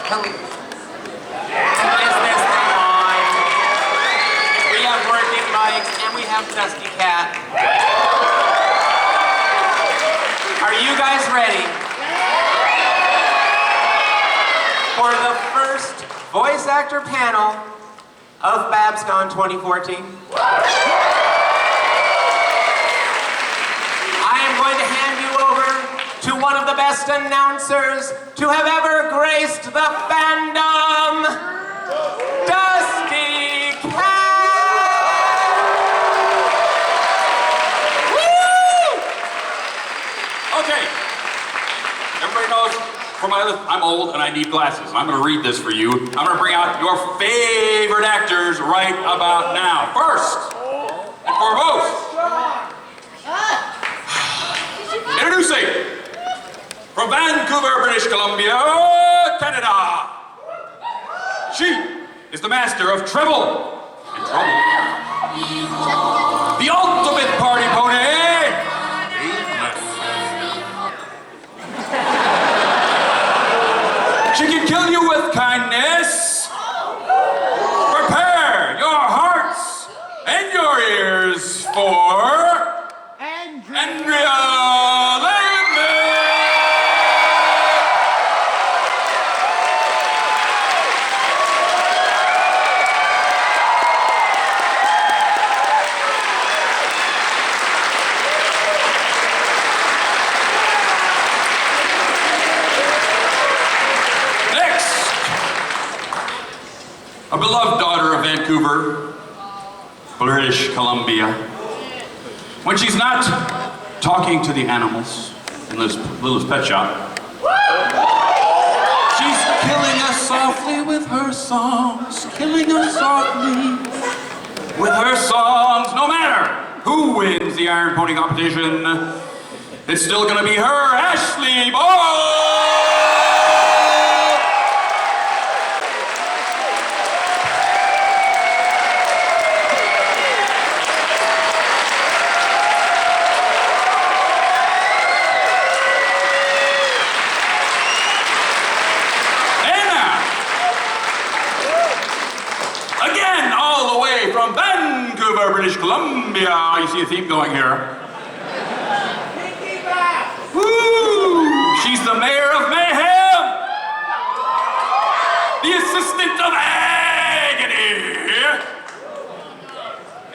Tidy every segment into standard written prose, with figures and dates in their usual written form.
Is this thing on? We have working mics and we have Dusty Cat. Are you guys ready for the first voice actor panel of BABSCon 2014? I am going to hand you over to one of the best announcers to have ever graced the fandom, Dusty Cat! Woo! Okay, everybody knows I'm old and I need glasses. I'm going to read this for you. I'm going to bring out your favorite actors right about now. First and foremost, introducing from Vancouver, British Columbia, Canada. She is the master of treble and trouble. The ultimate party pony. She can kill you with kindness. Prepare your hearts and your ears for Andrea Libman. A beloved daughter of Vancouver, British Columbia. When she's not talking to the animals in Lily's pet shop, she's killing us softly with her songs, killing us softly with her songs. No matter who wins the Iron Pony competition, it's still gonna be her, Ashleigh boy! From Vancouver, British Columbia. You see a theme going here. Pinkie back! Woo! She's the mayor of mayhem! The assistant of agony!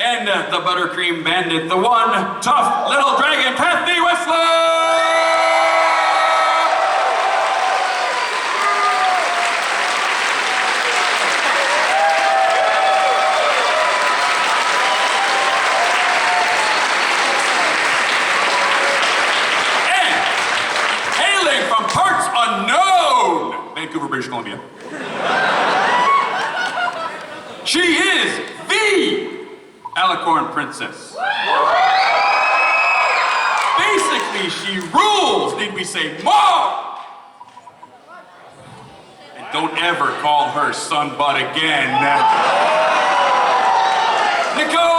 And the buttercream bandit, the one tough little dragon, Cathy Weseluck! Parts unknown, Vancouver, British Columbia. She is the Alicorn Princess. Basically, she rules. Need we say more? And don't ever call her son butt again. Nicole!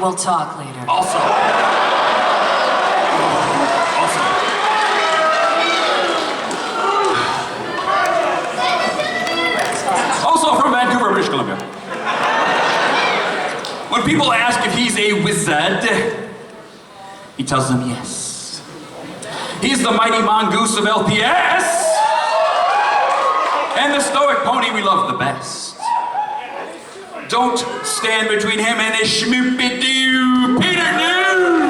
We'll talk later. Awesome. Also from Vancouver, British Columbia. When people ask if he's a wizard, he tells them yes. He's the mighty mongoose of LPS and the stoic pony we love the best. Don't stand between him and his schmoopy-doo Peter New!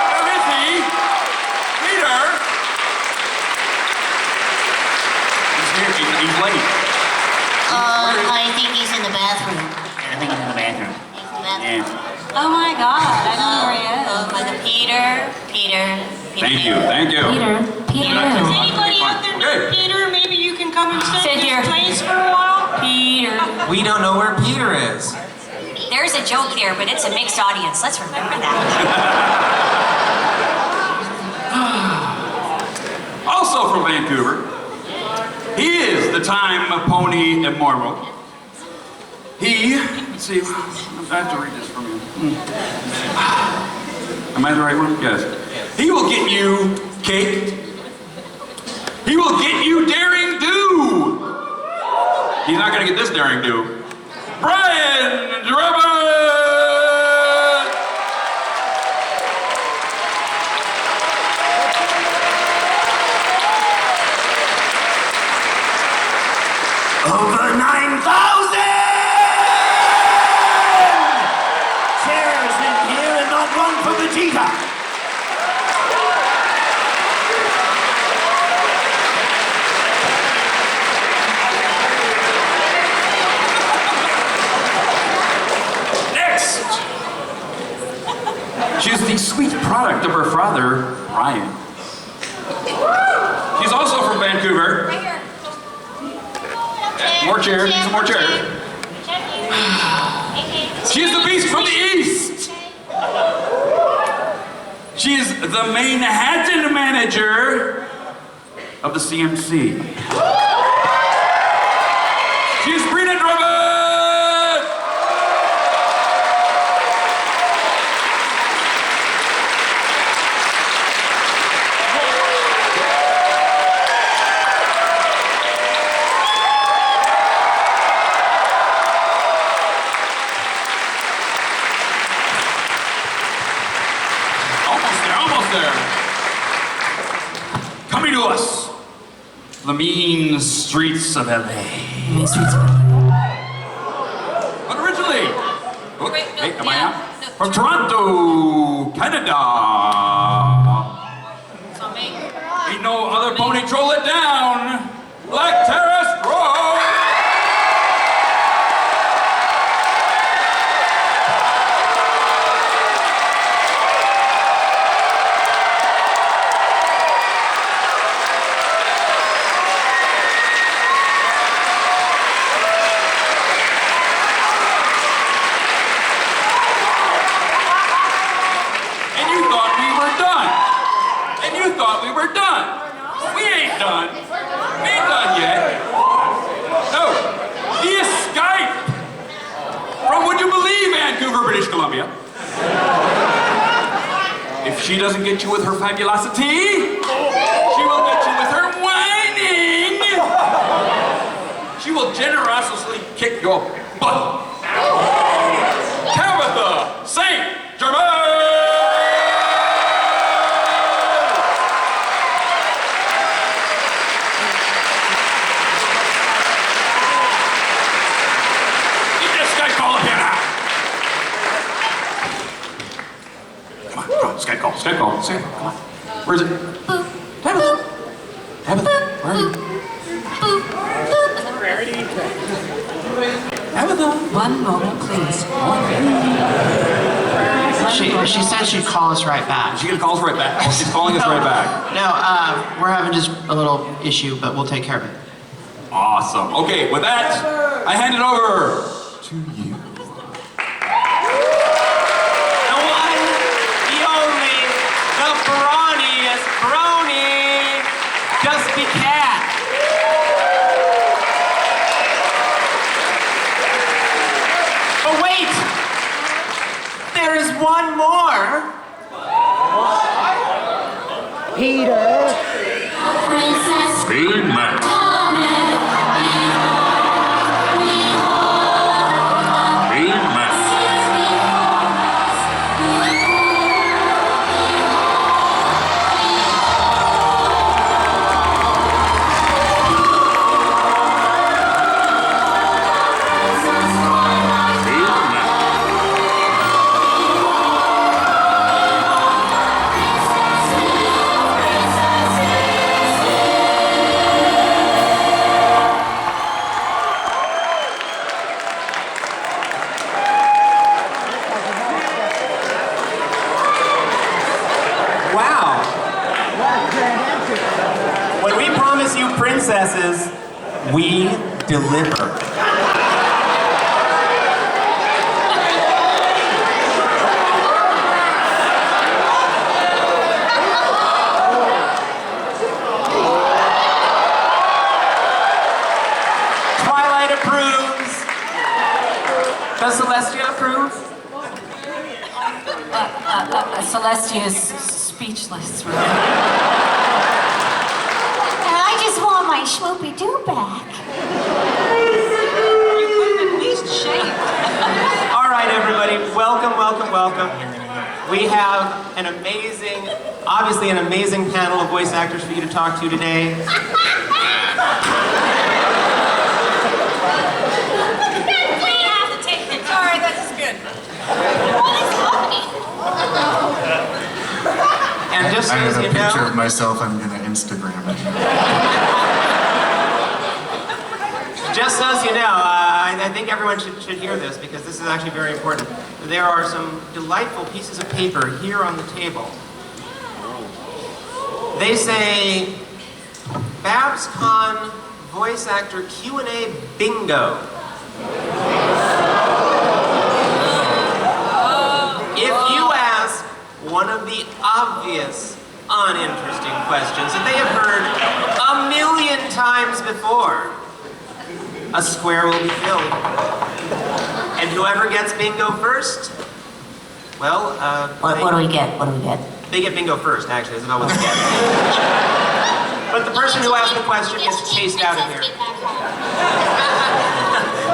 Where is he? Peter? He's here, he's late. I think he's in the bathroom. I think he's in the bathroom. He's in the bathroom. Yeah. Oh my God, I don't know where he is. Peter. Thank you. Peter. Does anybody out there know Okay. Peter? We don't know where Peter is. There's a joke there, but it's a mixed audience. Let's remember that. Also from Vancouver, he is the time pony immortal. Let's see, I have to read this from you. Am I the right one? Yes. He will get you cake. He will get you daring do. He's not gonna get this daring do. Brian Drummond! Over 9,000! Chairs in here and not one for Vegeta. Next! She is the sweet product of her father, Brian. She's also from Vancouver. Right here. More chairs, some more chairs. She is the beast from the east. She is the Manhattan manager of the CMC. She is Brynna Drummond. Coming to us, the mean streets of LA. But originally, hey, am I out? From Toronto, Canada. Ain't no other pony troll it down. Black Terrace Road. We're done. We ain't done. We ain't done yet. No. Via Skype. From, would you believe, Vancouver, British Columbia. If she doesn't get you with her fabulosity, she will get you with her whining. She will generously kick your butt. Tabitha St. Germain. Skype call, Skype call, Skype call, come on. Where is it? Tabitha. Tabitha, where are you? Rarity. Tabitha. One moment, please. She said she'd call us right back. Is she gonna call us right back? Oh, she's calling us right back. No, we're having just a little issue, but we'll take care of it. Awesome. Okay, with that, I hand it over to you. One more. Peter. Libman. When we promise you princesses, we deliver. Celestia is speechless, right? And I just want my Schmoopy-Doo back. You could have at least shaved. All right, everybody, welcome, welcome, welcome. We have an amazing, obviously an amazing panel of voice actors for you to talk to today. We have to take it. All right, that's good. What is happening? And just so I have a you picture know, of myself. I'm gonna Instagram it. just so you know, I think everyone should hear this because this is actually very important. There are some delightful pieces of paper here on the table. They say, BABSCon voice actor Q&A bingo. If you ask one of the obvious, uninteresting questions that they have heard 1,000,000 times before, a square will be filled. And whoever gets bingo first, well, What do we get? What do we get? they get bingo first, actually. That's about what they get. But the person who asked the question gets chased out of here.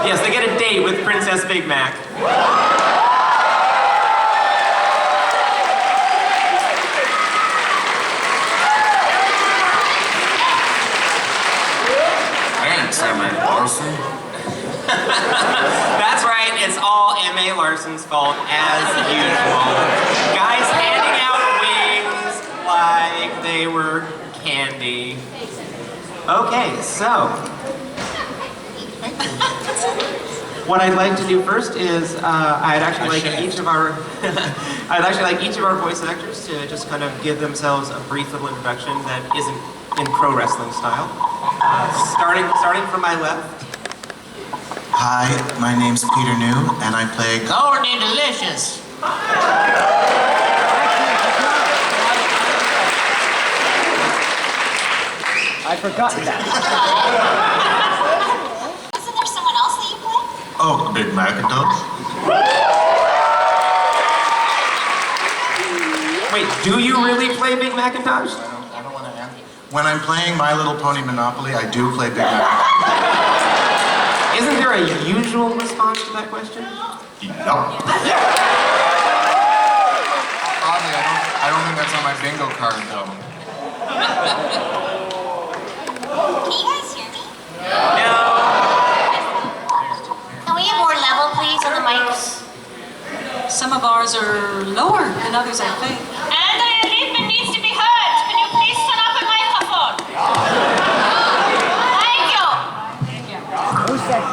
Yes, they get a date with Princess Big Mac. Thanks, Emma Larson. That's right, it's all M.A. Larson's fault, as usual. Guys handing out wings like they were candy. Okay, so. What I'd like to do first is, I'd actually like each of our voice actors to just kind of give themselves a brief little introduction that isn't in pro wrestling style. Starting from my left. Hi, my name's Peter New, and I play Golden Delicious. I forgot that. Isn't there someone else that you play? Oh, Big Macintosh. Wait, do you really play Big Macintosh? I don't want to answer. When I'm playing My Little Pony Monopoly, I do play Big Macintosh. Isn't there a usual response to that question? Nope. Oddly, I don't think that's on my bingo card though. Can you guys hear me? No. Can we have more level, please, on the mics? Some of ours are lower than others, I think. Andrea Libman needs to be heard. Can you please turn up a microphone? Thank you. Who said?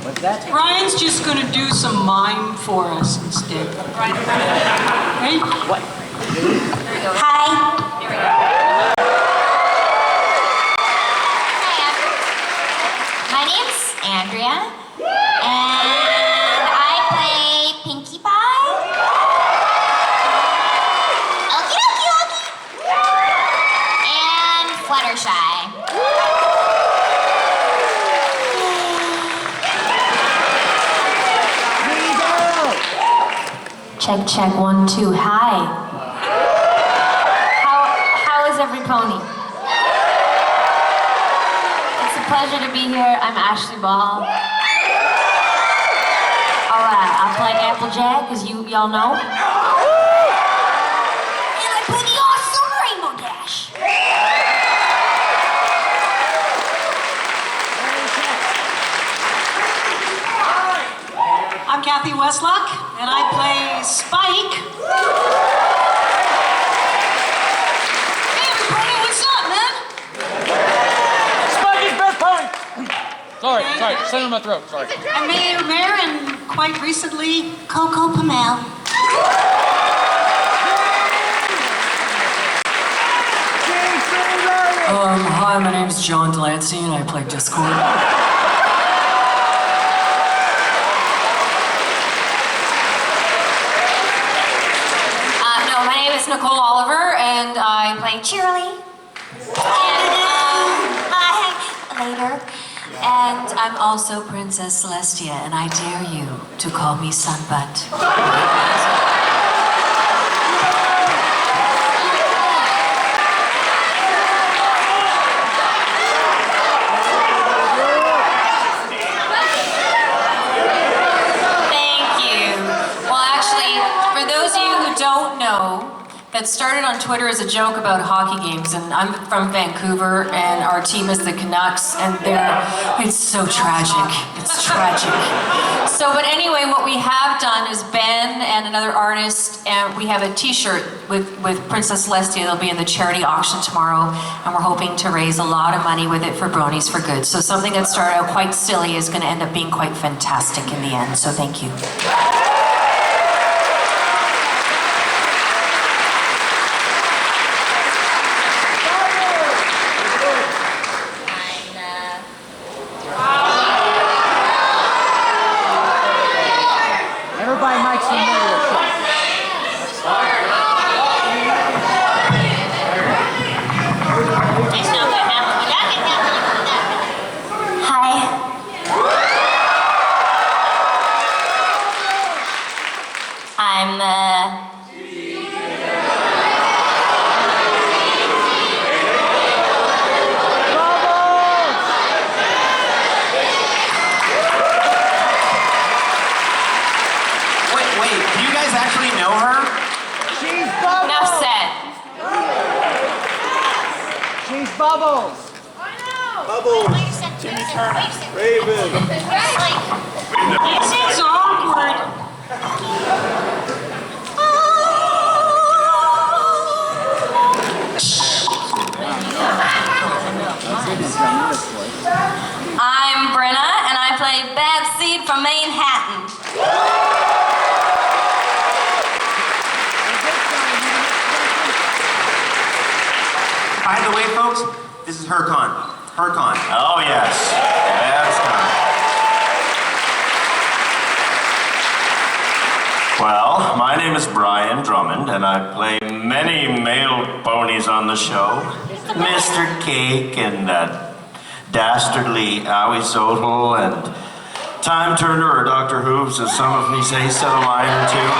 What's that? Ryan's just going to do some mime for us instead. Right? What? Hi. My name's Andrea, and I play Pinkie Pie. Okie dokie okie. And Fluttershy. Check, check, 1, 2. Hi. How is every pony? It's a pleasure to be here. I'm Ashleigh Ball. I play Applejack, as y'all know. And I play the awesome Rainbow Dash. I'm Cathy Weseluck, and I play Spike. Hey, everybody, what's up, man? Spikey's best pony! Sorry, something in my throat, sorry. I'm Mayor, and quite recently, Coco Pamel. Hi, my name's John Delancey, and I play Discord. No, my name is Nicole Oliver, and I play Cheerilee. Hi. Later. And I'm also Princess Celestia, and I dare you to call me Sunbutt. that started on Twitter as a joke about hockey games, and I'm from Vancouver, and our team is the Canucks, and it's so tragic. It's tragic. So, but anyway, what we have done is Ben and another artist, and we have a t-shirt with Princess Celestia. They'll be in the charity auction tomorrow, and we're hoping to raise a lot of money with it for Bronies for Good. So something that started out quite silly is going to end up being quite fantastic in the end, so thank you. Everybody makes some more. It's not gonna happen, but I can help you with that. Hi. I'm Wait, do you guys actually know her? She's Bubbles. Enough said. She's Bubbles. Wait a second. Jimmy Turner. Raven. This is awkward. I'm Brynna, and I play Babseed from Manhattan. By the way, folks, this is HerCon. HerCon. Oh, yes. BABSCon. Well, my name is Brian Drummond, and I play many male ponies on the show. Mr. Cake and that dastardly Owie Sodal and Time Turner or Dr. Hooves, as some of me say, said a line or two.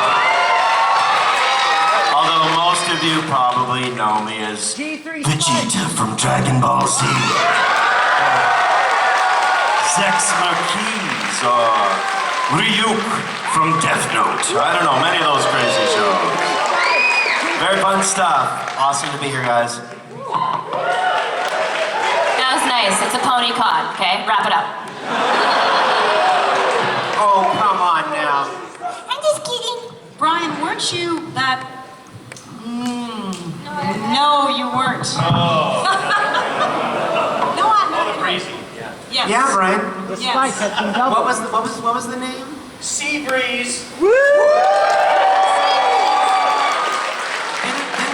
Although most of you probably know me as Vegeta from Dragon Ball Z. Zex Marquise or Ryuk from Death Note. I don't know, many of those crazy shows. Very fun stuff. Awesome to be here, guys. That was nice. It's a pony con, okay? Wrap it up. Oh, come on now. I'm just kidding. Brian, weren't you that... No, you weren't. Oh. No, I'm not. Crazy. Yes. Yeah, Brian. The Yes. spice has been doubled. What was the name? Sea breeze. Didn't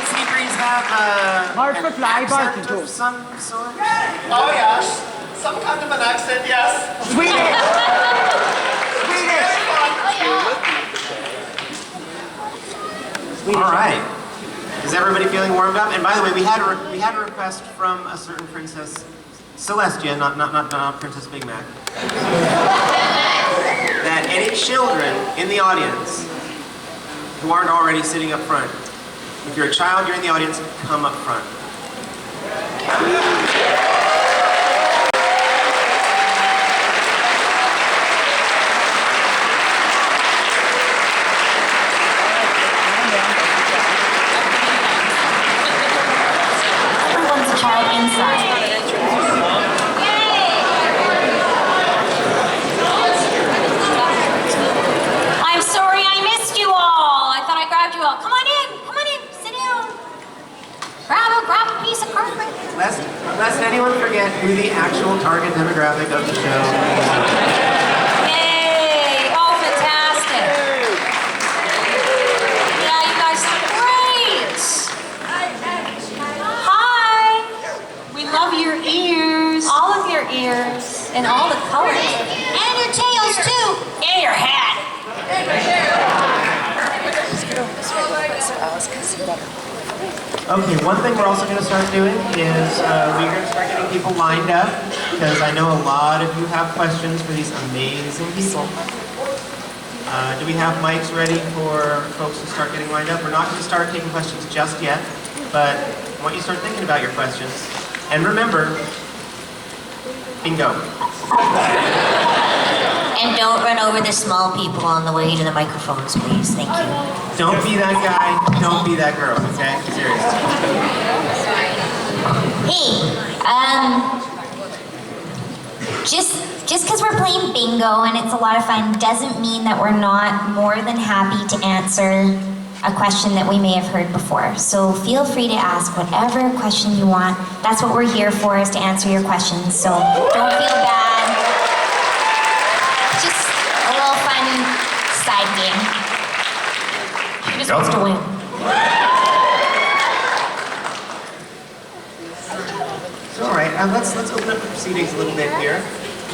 Seabreeze have Hard for an fly, accent barking to. of some sort? Oh yes, some kind of an accent, yes. Swedish. All right. Is everybody feeling warmed up? And by the way, we had a request from a certain Princess Celestia, not Princess Big Mac, that any children in the audience who aren't already sitting up front, if you're a child, you're in the audience, come up front. Everyone's a child inside. I'm sorry I missed you all. I thought I grabbed you all. Come on in, sit down. Grab a piece of carpet. Lest anyone forget who the actual target demographic of the show is. Yay! Oh, fantastic. Yeah, you guys are great. Hi. We love your ears. All of your ears and all the colors. And your tails too. And your hat. Okay, one thing we're also going to start doing is we're going to start getting people lined up, because I know a lot of you have questions for these amazing people. Do we have mics ready for folks to start getting lined up? We're not going to start taking questions just yet, but I want you to start thinking about your questions. And remember, bingo. And don't run over the small people on the way to the microphones, please. Thank you. Don't be that guy, don't be that girl, okay? Seriously. Hey, just because we're playing bingo and it's a lot of fun doesn't mean that we're not more than happy to answer a question that we may have heard before. So feel free to ask whatever question you want. That's what we're here for, is to answer your questions. So don't feel bad. Just a little fun side game. She just wants to win. So, all right, let's open up the proceedings a little bit here,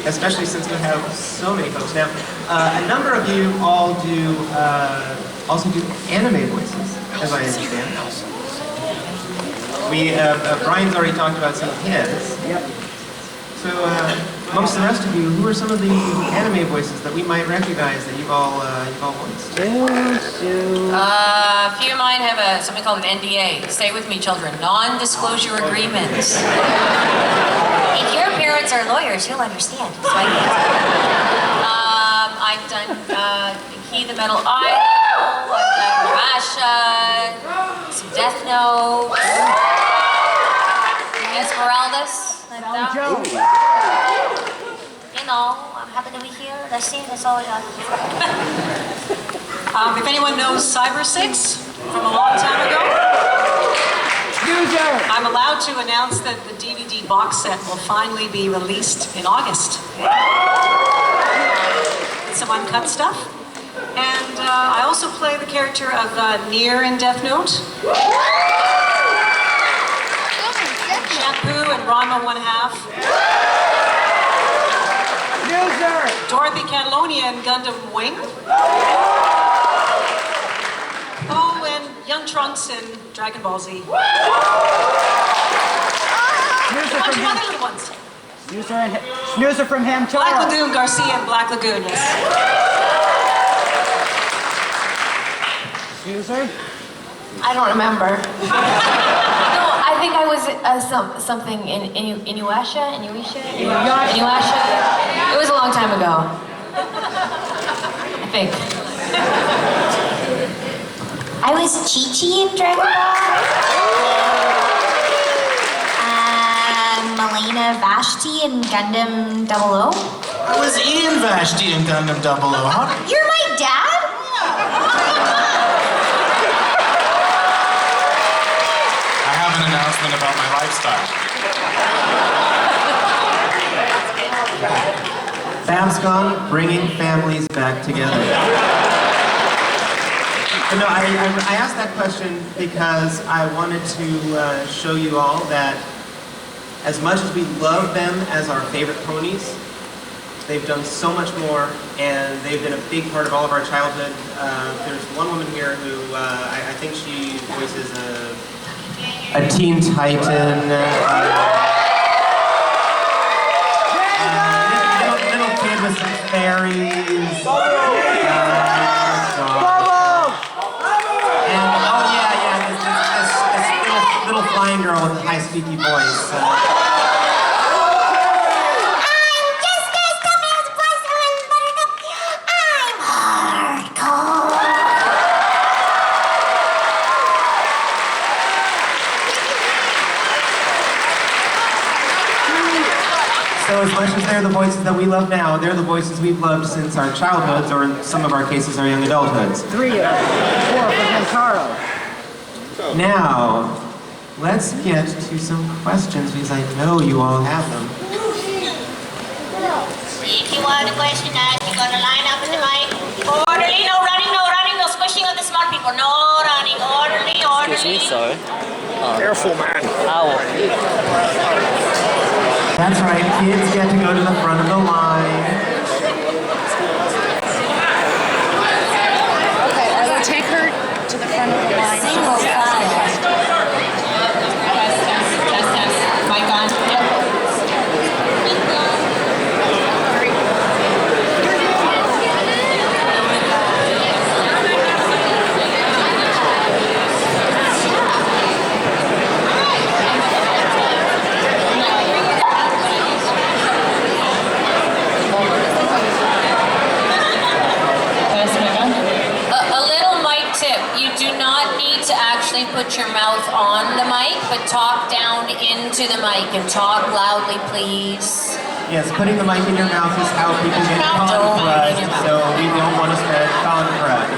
especially since we have so many folks. Now, a number of you all also do anime voices, as I understand. Brian's already talked about some of his. Yep. So, amongst the rest of you, who are some of the anime voices that we might recognize that you've all voiced? A few of mine have something called an NDA. Stay with me, children. Non-disclosure agreements. If your parents are lawyers, you'll understand. So I get it. I've done Pinkie the Metal Idol. I've done Rasha. Some Death Note. Esmeraldas. Joe. You know, I'm happy to be here. That's it. That's all I got. If anyone knows Cyber 6 from a long time ago, I'm allowed to announce that the DVD box set will finally be released in August. With some uncut stuff. And I also play the character of Nier in Death Note. Shampoo and Ranma 1/2. Dorothy Catalonia in Gundam Wing. Oh, and Young Trunks in Dragon Ball Z. A bunch of other little ones. Snoozer from him, Black Lagoon Garcia and Black Lagoon, yes. Snoozer? I don't remember. No, I think I was something in Inuyasha. It was a long time ago. I think. I was Chi-Chi in Dragon Ball. Malena Vashti in Gundam 00. I was Ian Vashti in Gundam 00. You're my dad? I have an announcement about my lifestyle. BABSCon, bringing families back together. But no, I asked that question because I wanted to show you all that as much as we love them as our favorite ponies, they've done so much more, and they've been a big part of all of our childhood. There's one woman here who I think she voices a Teen Titan. Little kid with some fairies. And oh yeah, this little flying girl with a high squeaky voice. So as much as they're the voices that we love now, they're the voices we've loved since our childhoods, or in some of our cases, our young adulthoods. 3, 4 for Gentaro. Now, let's get to some questions, because I know you all have them. If you want a question asked, you gotta line up in the mic. Orderly, no running, no squishing of the smart people. No running, orderly. Excuse me, sorry. Careful, man. Ow. That's right, kids get to go to the front of the line. Okay, I will take her to the front of the line. Single file. Test. Mic on. but talk down into the mic and talk loudly, please. Yes, putting the mic in your mouth is how people get con crud, so we don't want to spread con crud.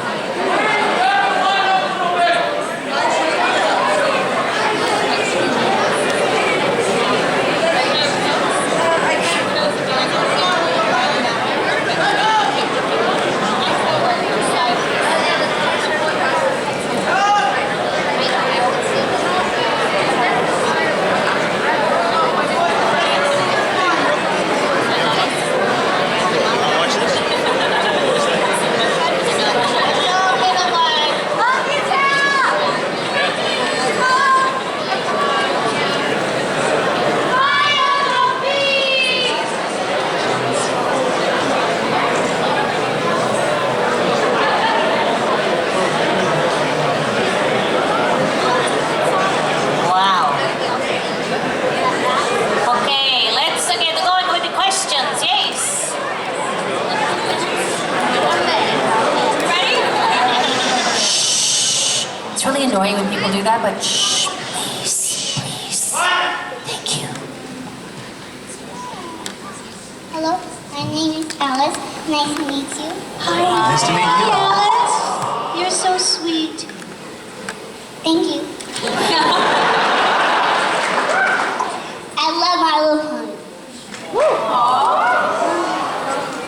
Annoying when people do that, but shh, please. Thank you. Hello, my name is Alice. Nice to meet you. Hi. Nice to meet you. Alice. You're so sweet. Thank you. I love My Little Pony.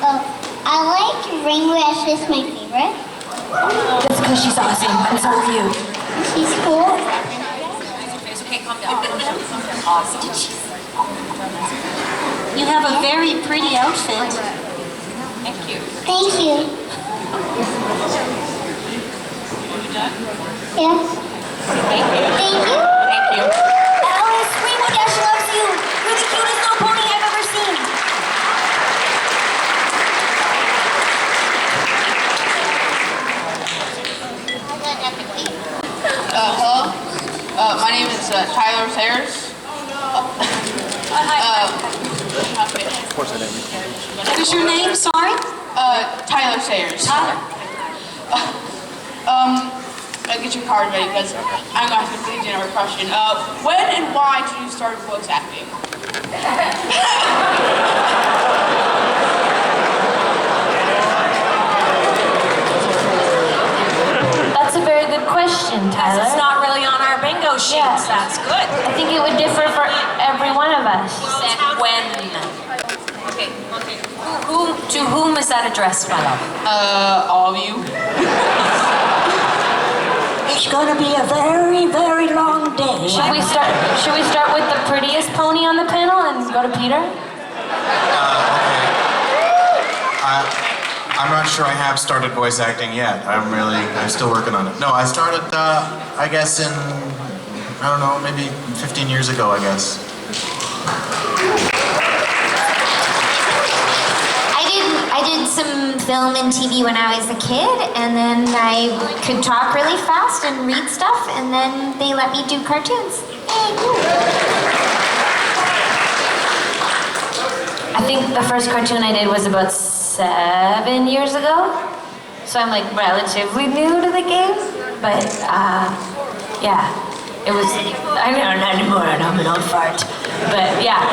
Oh, I like Rainbow Ashleigh, my favorite. That's because she's awesome, and so are you. She's cool. Okay, calm down. Awesome. You have a very pretty outfit. Thank you. Thank you. Yes. Thank you. Thank you. Thank you. Alice, Rainbow Dash loves you. You're the cutest little pony I've ever seen. Hello. My name is Tyler Sayers. Of course I didn't. What is your name? Sorry? Tyler Sayers. Tyler. Get your card ready because I'm going to ask a pretty general question. When and why did you start voice acting? That's a very good question, Tyler. It's not really on our bingo sheets. Yeah. That's good. I think it would differ for every one of us. She said when. Okay. To whom is that addressed, my love? All of you. It's gonna be a very, very long day. Should we start with the prettiest pony on the panel and go to Peter? Okay. I'm not sure I have started voice acting yet. I'm still working on it. No, I started, I guess in, I don't know, maybe 15 years ago, I guess. I did some film and TV when I was a kid, and then I could talk really fast and read stuff, and then they let me do cartoons. I think the first cartoon I did was about 7 years ago, so I'm like relatively new to the game, but yeah, it was, I don't know, not anymore, I'm an old fart, but yeah,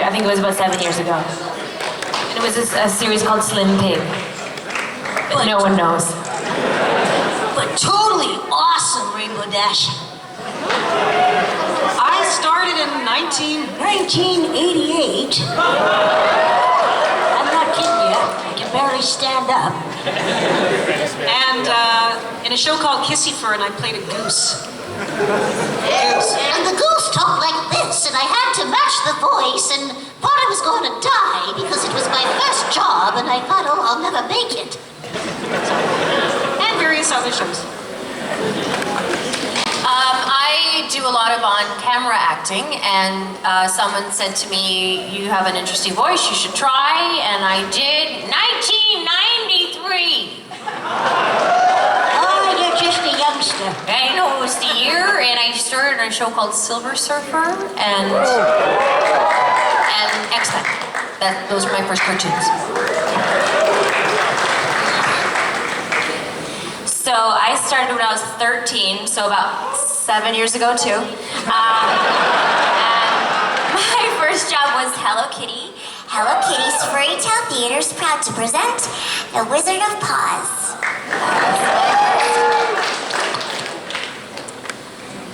I think it was about 7 years ago. And it was a series called Slim Pig, but no one knows. But totally awesome, Rainbow Dash. I started in 1988. I'm not kidding you. I can barely stand up. And in a show called Kissy Fur, and I played a goose. And the goose talked like this, and I had to match the voice, and thought I was going to die because it was my first job, and I thought, oh, I'll never make it. And various other shows. I do a lot of on-camera acting, and someone said to me, you have an interesting voice, you should try, and I did. 1993! Oh, you're just a youngster. I know, it was the year, and I started on a show called Silver Surfer, and X-Men. Those were my first cartoons. So I started when I was 13, so about 7 years ago too. And my first job was Hello Kitty. Hello Kitty's Fairy Tale Theater's proud to present The Wizard of Paws.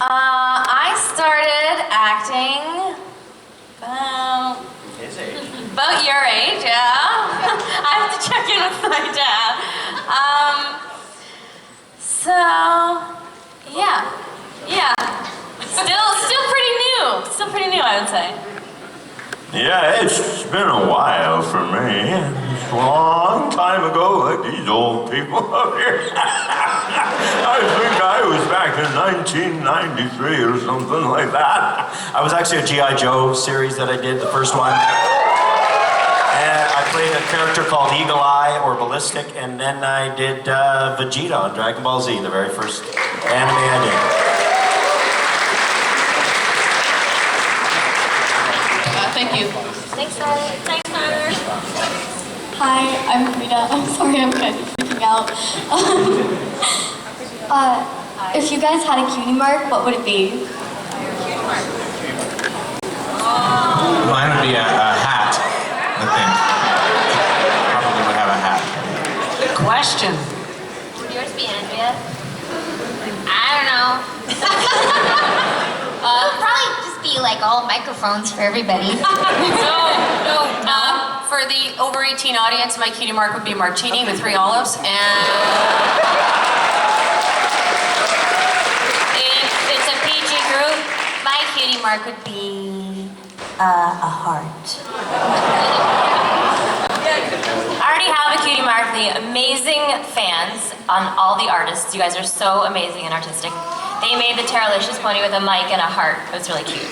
I started acting about your age, yeah. I have to check in with my dad. So, yeah. Still pretty new, I would say. Yeah, it's been a while for me. It's a long time ago, like these old people up here. I think I was back in 1993 or something like that. I was actually a G.I. Joe series that I did, the first one. And I played a character called Eagle Eye or Ballistic, and then I did Vegeta on Dragon Ball Z, the very first anime I did. Thank you. Thanks, Tyler. Thanks, Tyler. Hi, I'm Brynna. I'm sorry, I'm kind of freaking out. If you guys had a cutie mark, what would it be? Mine would be a hat, I think. Probably would have a hat. Good question. Would yours be Andrea? I don't know. Probably just be like all microphones for everybody. No. For the over 18 audience, my cutie mark would be martini with 3 olives, and if it's a PG group, my cutie mark would be a heart. I already have a cutie mark for the amazing fans on all the artists. You guys are so amazing and artistic. They made the Terralicious pony with a mic and a heart. It was really cute.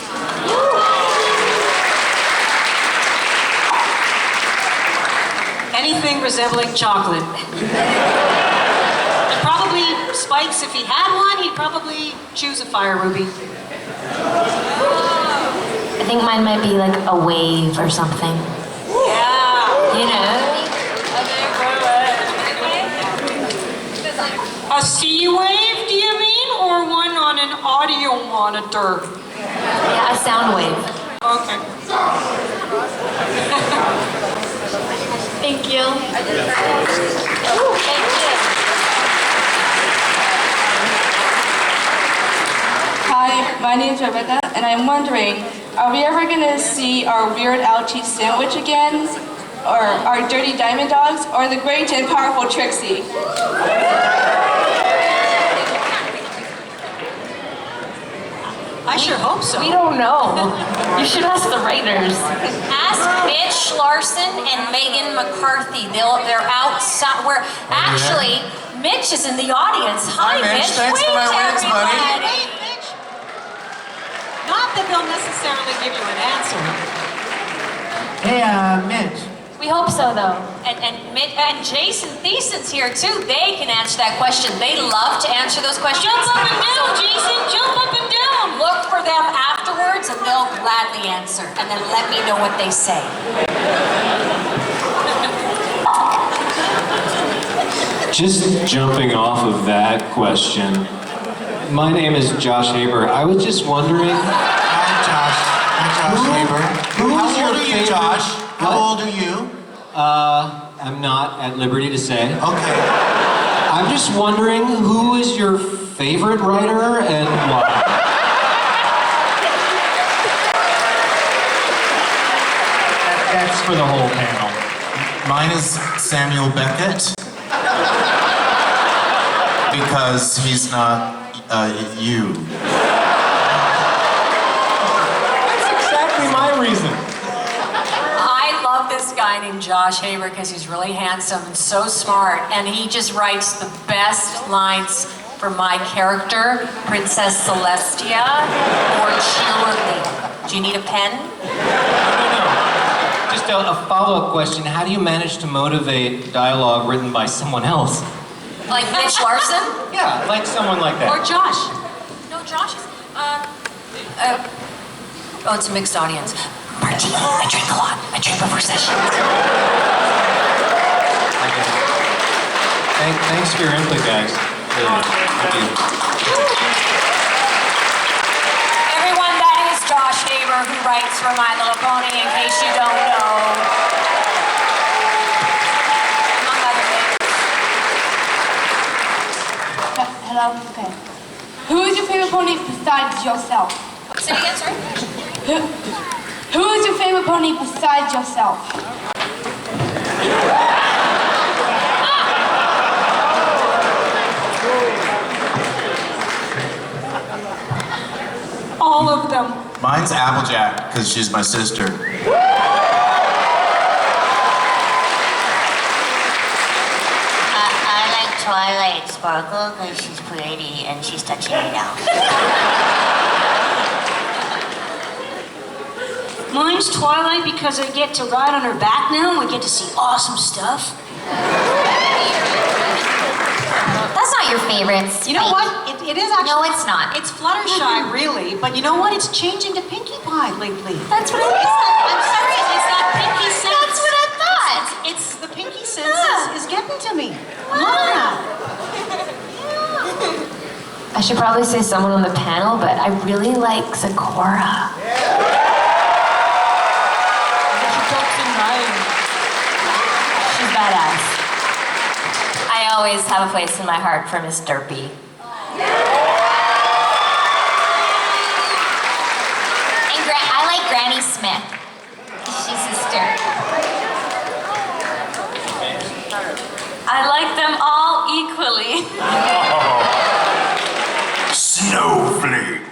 Anything resembling chocolate. And probably Spikes, if he had one, he'd probably choose a fire ruby. I think mine might be like a wave or something. Yeah. You know? A sea wave, do you mean? Or one on an audio monitor? Yeah, a sound wave. Okay. Thank you. Hi, my name is Rebecca, and I'm wondering, are we ever going to see our Weird Al cheese sandwich again? Or our Dirty Diamond Dogs? Or the great and powerful Trixie? I sure hope so. We don't know. You should ask the writers. Ask Mitch Larson and Megan McCarthy. They're outside. Actually, Mitch is in the audience. Hi, Mitch. Thanks for my wigs, buddy. Hey, Mitch. Not that they'll necessarily give you an answer. Hey, Mitch. We hope so, though. And Jason Thiessen's here, too. They can answer that question. They love to answer those questions. Jump up and down, Jason. Jump up and down. Look for them afterwards, and they'll gladly answer. And then let me know what they say. Just jumping off of that question, my name is Josh Haber. I was just wondering... Hi, Josh. Hi, Josh Haber. How old are you, Josh? How old are you? I'm not at liberty to say. Okay. I'm just wondering, who is your favorite writer and why? That's for the whole panel. Mine is Samuel Beckett. Because he's not you. That's exactly my reason. I love this guy named Josh Haber because he's really handsome and so smart, and he just writes the best lines for my character, Princess Celestia or Cheerilee. Do you need a pen? No. Just a follow-up question. How do you manage to motivate dialogue written by someone else? Like Mitch Larson? Yeah, like someone like that. Or Josh. No, Josh is, oh, it's a mixed audience. Martini, I drink a lot. I drink before sessions. I get it. Thanks for your input, guys. Really, thank you. Josh Haber, who writes for My Little Pony, in case you don't know. Among other things. Hello? Okay. Who is your favorite pony besides yourself? Say it again, sorry? Who is your favorite pony besides yourself? All of them. Mine's Applejack, because she's my sister. I like Twilight Sparkle because she's pretty and she's touching me now. Mine's Twilight because I get to ride on her back now and we get to see awesome stuff. That's not your favorites. You know what? It is actually. No, it's not. It's Fluttershy, really. But you know what? It's changing to Pinkie Pie lately. That's what I thought. I'm sorry. It's that Pinkie sense. That's what I thought. It's the Pinkie sense is getting to me. Yeah. I should probably say someone on the panel, but I really like Zecora. She's badass. I always have a place in my heart for Miss Derpy. And I like Granny Smith. She's sister. I like them all equally. Snowflake.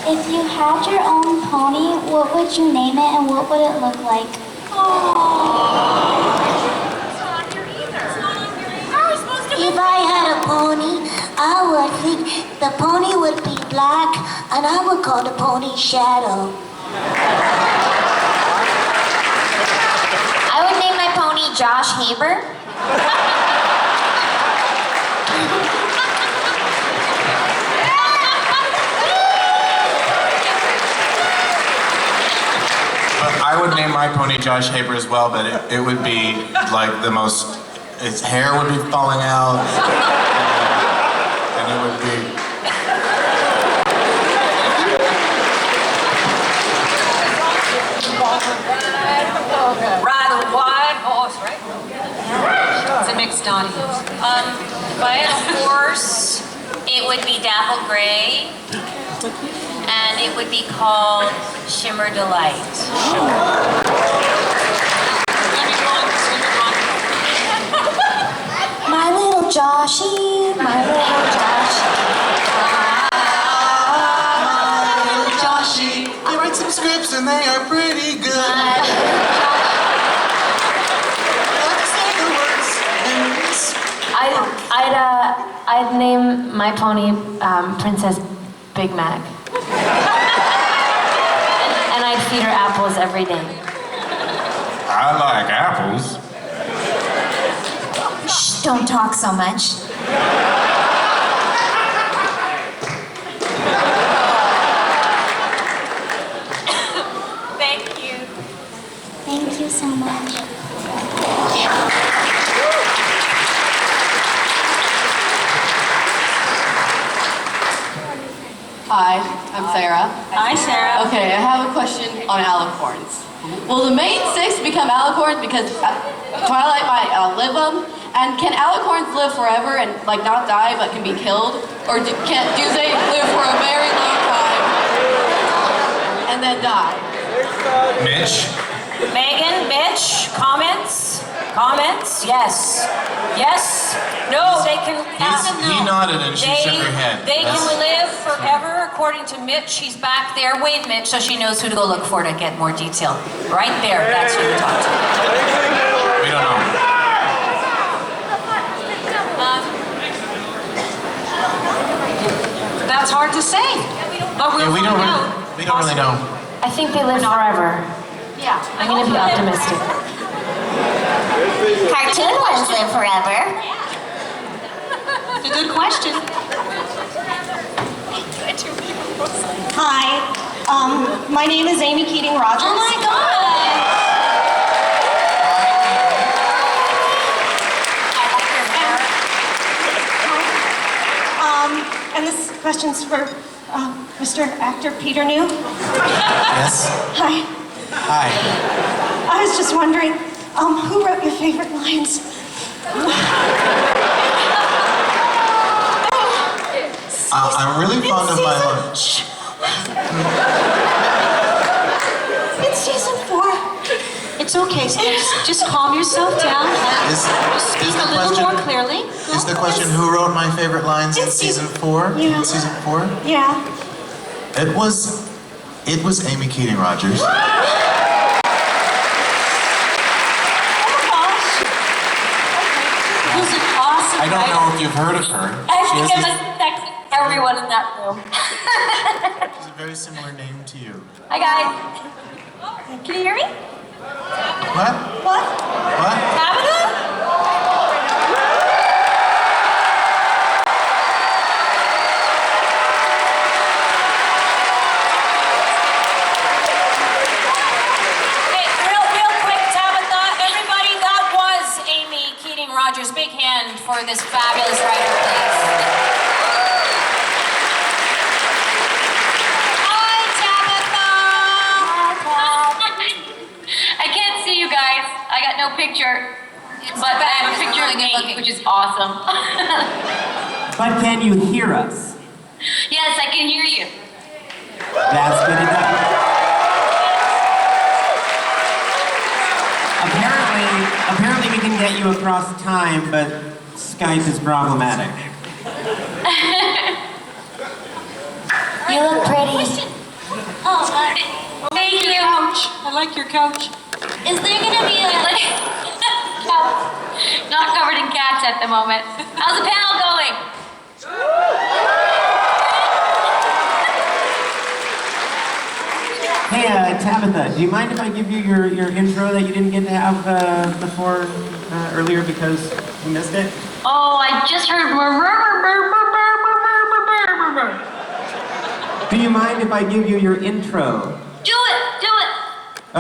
If you had your own pony, what would you name it and what would it look like? If I had a pony, I would think the pony would be black, and I would call the pony Shadow. I would name my pony Josh Haber. I would name my pony Josh Haber as well, but it would be like the most, its hair would be falling out, and it would be... Ride a white horse, right? It's a mixed audience. If I had a horse, it would be Dapple Gray, and it would be called Shimmer Delight. My little Joshy, my little Joshy. Joshy, I write some scripts and they are pretty good. I'd name my pony Princess Big Mac. And I'd feed her apples every day. I like apples. Shh, don't talk so much. Thank you. Thank you so much. Hi, I'm Sarah. Hi, Sarah. Okay, I have a question on alicorns. Will the main six become alicorns because Twilight might outlive them? And can alicorns live forever and like not die but can be killed? Or do they live for a very long time and then die? Mitch? Megan, Mitch, comments? Comments? Yes. Yes? No, they can... He nodded and she shook her head. They can live forever, according to Mitch. He's back there. Wave Mitch so she knows who to go look for to get more detail. Right there, that's who to talk to. We don't know. That's hard to say. But we'll we find don't out. we don't really know. I think they live forever. Yeah. I'm going to be optimistic. Cartoon ones live forever. It's a good question. Hi, my name is Amy Keating Rogers. Oh my God! question's for Mr. Actor Peter New. Yes? Hi. Hi. I was just wondering, who wrote your favorite lines? I'm really fond of my own. It's season 4. It's okay, so just calm yourself down and speak a little more clearly. Is the question who wrote my favorite lines in season 4? Yeah. In season 4? Yeah. It was Amy Keating Rogers. Oh gosh. Who's an awesome I don't writer. know if you've heard of her. I She think has I'm a sex everyone in that room. She's a very similar name to you. Hi guys. Can you hear me? What? What? What? Tabitha? Hey, real quick, Tabitha, everybody, that was Amy Keating Rogers. Big hand for this fabulous writer, please. I can't see you guys. I got no picture. But I have a picture of me, which is awesome. But can you hear us? Yes, I can hear you. That's good enough. Apparently we can get you across time, but Skype is problematic. You look pretty. Oh, thank you. I like your couch. Is there gonna be a... Not covered in cats at the moment. How's the panel going? Hey, Tabitha, do you mind if I give you your intro that you didn't get to have before earlier because you missed it? Oh, I just heard. Do you mind if I give you your intro? Do it, do it.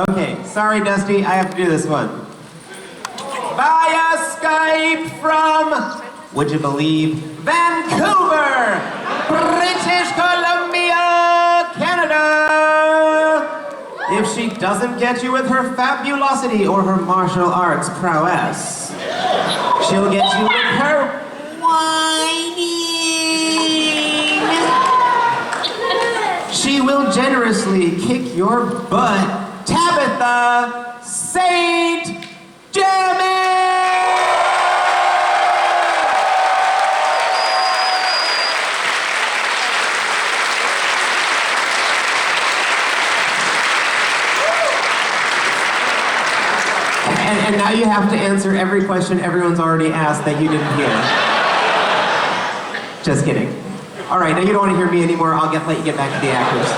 Okay, sorry, Dusty, I have to do this one. Via Skype from, would you believe, Vancouver, British Columbia, Canada. If she doesn't get you with her fabulosity or her martial arts prowess, she'll get you with her whining. She will generously kick your butt. Tabitha St. Germain! And now you have to answer every question everyone's already asked that you didn't hear. Just kidding. All right, now you don't want to hear me anymore. I'll let you get back to the actors.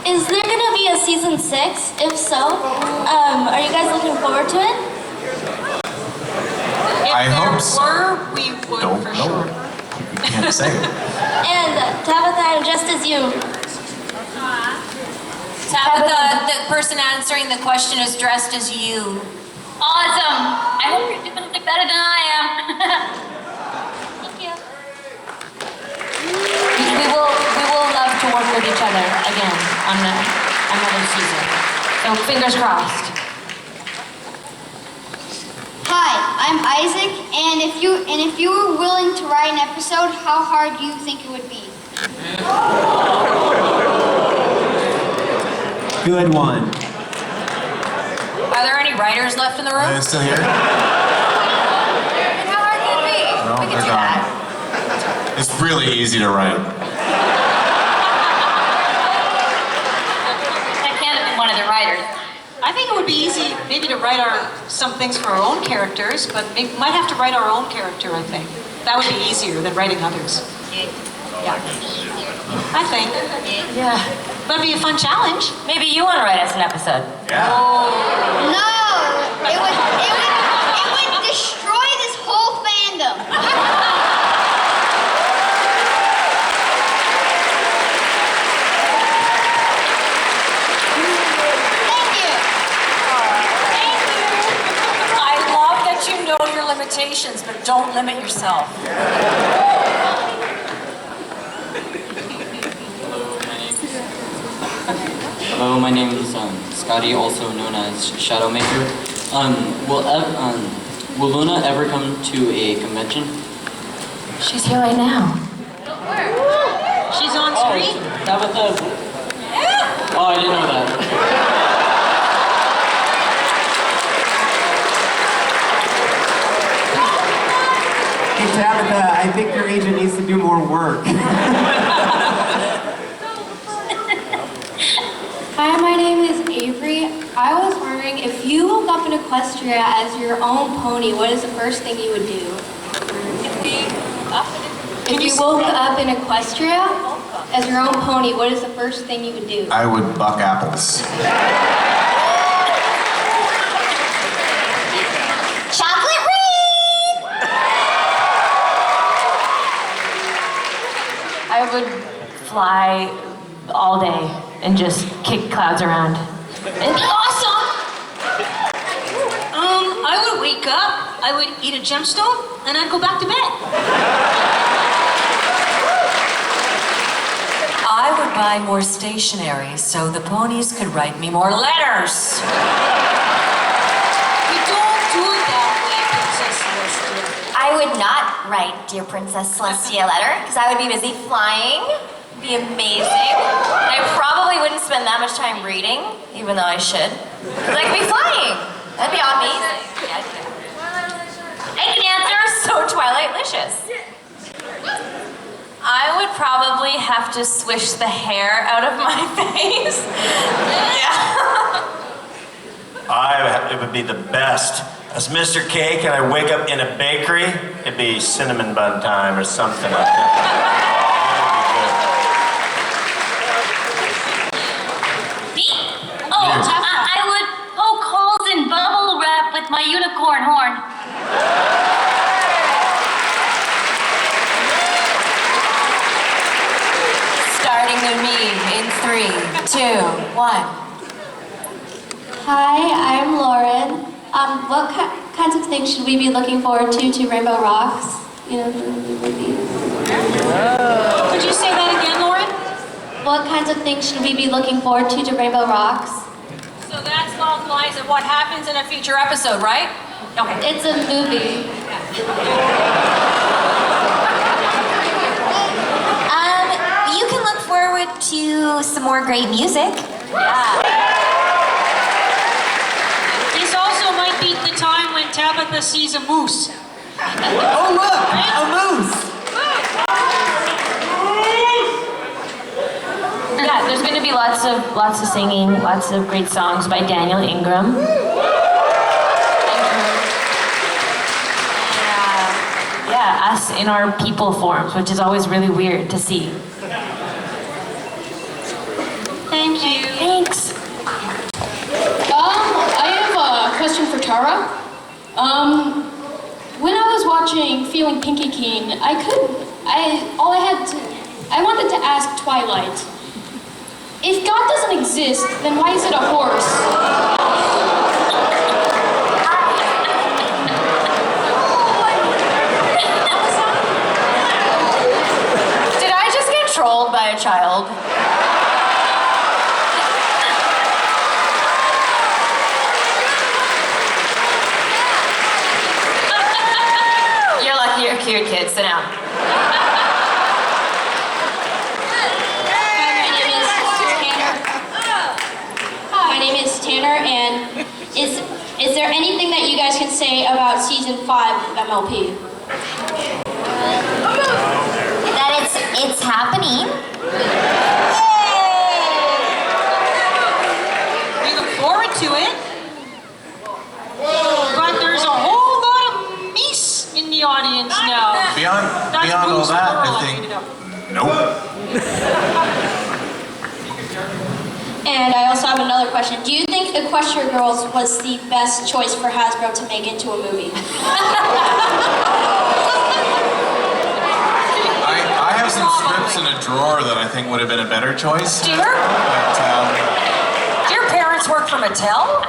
Is there gonna be a season 6? If so, are you guys looking forward to it? I hope so. We would Don't for know. sure. You can't say. And Tabitha, I'm just as you. Tabitha, the person answering the question is dressed as you. Awesome. I hope you're doing it better than I am. Thank you. We will love to work with each other again on another season. So fingers crossed. Hi, I'm Isaac, and if you were willing to write an episode, how hard do you think it would be? Good one. Are there any writers left in the room? Are they still here? And how hard can it be? No, We can they're do gone. that. It's really easy to write. That can't have been one of the writers. I think it would be easy maybe to write some things for our own characters, but we might have to write our own character, I think. That would be easier than writing others. Yeah. I think. Yeah. But it'd be a fun challenge. Maybe you want to write us an episode. Yeah. No! It would destroy this whole fandom. I love that you know your limitations, but don't limit yourself. Hello, my name is Scotty, also known as Shadowmaker. Will Luna ever come to a convention? She's here right now. She's on screen? Tabitha. Oh, I didn't know that. Hey Tabitha, I think your agent needs to do more work. Hi, my name is Avery. I was wondering if you woke up in Equestria as your own pony, what is the first thing you would do? If you woke up in Equestria as your own pony, what is the first thing you would do? I would buck apples. Chocolate rain! I would fly all day and just kick clouds around. It'd be awesome! I would wake up, I would eat a gemstone, and I'd go back to bed. I would buy more stationery so the ponies could write me more letters. We don't do it that way, Princess Celestia. I would not write Dear Princess Celestia a letter, because I would be busy flying. Be amazing. And I probably wouldn't spend that much time reading, even though I should. Because I could be flying. That'd be amazing. Yeah, I can answer so Twilight-licious. I would probably have to swish the hair out of my face. Yeah. It would be the best. As Mr. Cake and I wake up in a bakery, it'd be cinnamon bun time or something like that. I would poke holes in bubble wrap with my unicorn horn. Starting with me in 3, 2, 1. Hi, I'm Lauren. What kinds of things should we be looking forward to Rainbow Rocks? You know, the movie. Could you say that again, Lauren? What kinds of things should we be looking forward to Rainbow Rocks? So that's along the lines of what happens in a future episode, right? Okay. It's a movie. You can look forward to some more great music. Yeah. This also might be the time when Tabitha sees a moose. Oh look, a moose! Yeah, there's going to be lots of singing, lots of great songs by Daniel Ingram. Yeah, us in our people forms, which is always really weird to see. Thank you. Thanks. I have a question for Tara. When I was watching Feeling Pinkie Keen, I wanted to ask Twilight. If God doesn't exist, then why is it a horse? Did I just get trolled by a child? You're lucky you're cute, kid. Sit down. My name is Tanner, and is there anything that you guys can say about season 5 of MLP? That it's happening. We look forward to it. But there's a whole lot of meese in the audience now. Beyond all that, I think, nope. And I also have another question. Do you think Equestria Girls was the best choice for Hasbro to make into a movie? I have some scripts in a drawer that I think would have been a better choice. Dear? But, Do your parents work for Mattel?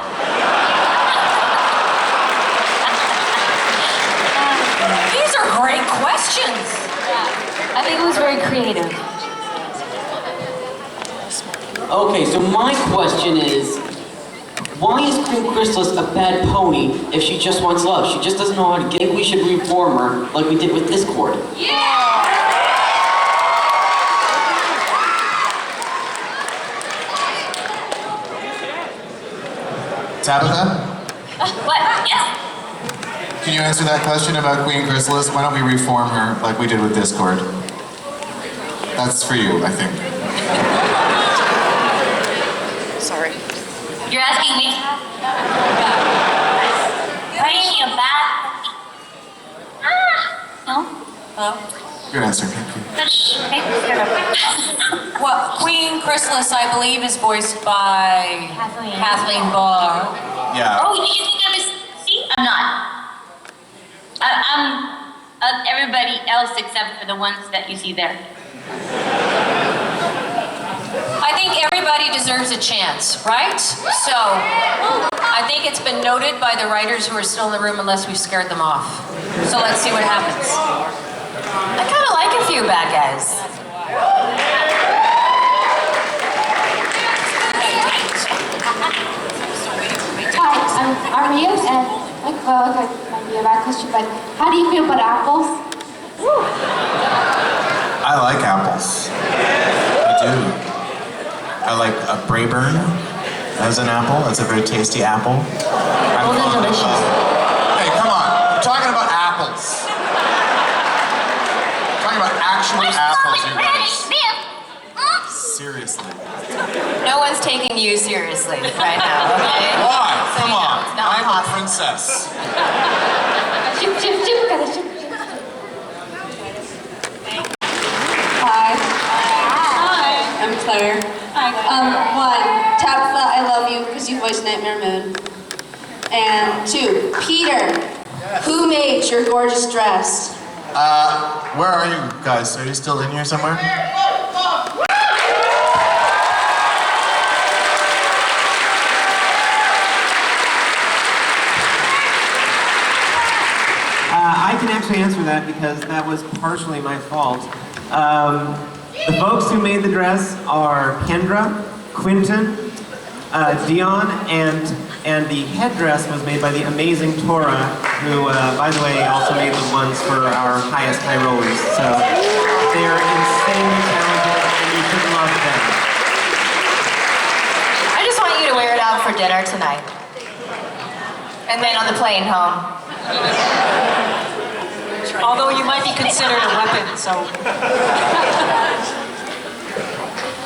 These are great questions. I think it was very creative. Okay, so my question is, why is Queen Chrysalis a bad pony if she just wants love? She just doesn't know how to get it. We should reform her like we did with Discord. Tabitha, What? Yes. can you answer that question about Queen Chrysalis? Why don't we reform her like we did with Discord? That's for you, I think. Sorry. You're asking me? Why is she a bad? No. Good answer, Pinkie. Well, Queen Chrysalis, I believe, is voiced by Kathleen Barr. Yeah. Oh, you think I'm a... See? I'm not. I'm everybody else except for the ones that you see there. I think everybody deserves a chance, right? So, I think it's been noted by the writers who are still in the room unless we've scared them off. So let's see what happens. I kind of like a few bad guys. Hi, I'm Maria, and like, well, that might be a bad question, but how do you feel about apples? I like apples. I do. I like a Brayburn as an apple. That's a very tasty apple. Oh, they're delicious. Hey, come on. We're talking about apples. We're talking about actual apples, you guys. Seriously. No one's taking you seriously right now, okay? Why? So Come you know, on. it's not I'm a possible. princess. Hi. I'm Claire. One, Tabitha, I love you because you voiced Nightmare Moon. And two, Peter, who made your gorgeous dress? Where are you guys? Are you still in here somewhere? I can actually answer that because that was partially my fault. The folks who made the dress are Kendra, Quinton, Dion, and the headdress was made by the amazing Tora, who, by the way, also made the ones for our highest high rollers. So they're insanely talented, and you should love them. I just want you to wear it out for dinner tonight. And then on the plane home. Although you might be considered a weapon, so.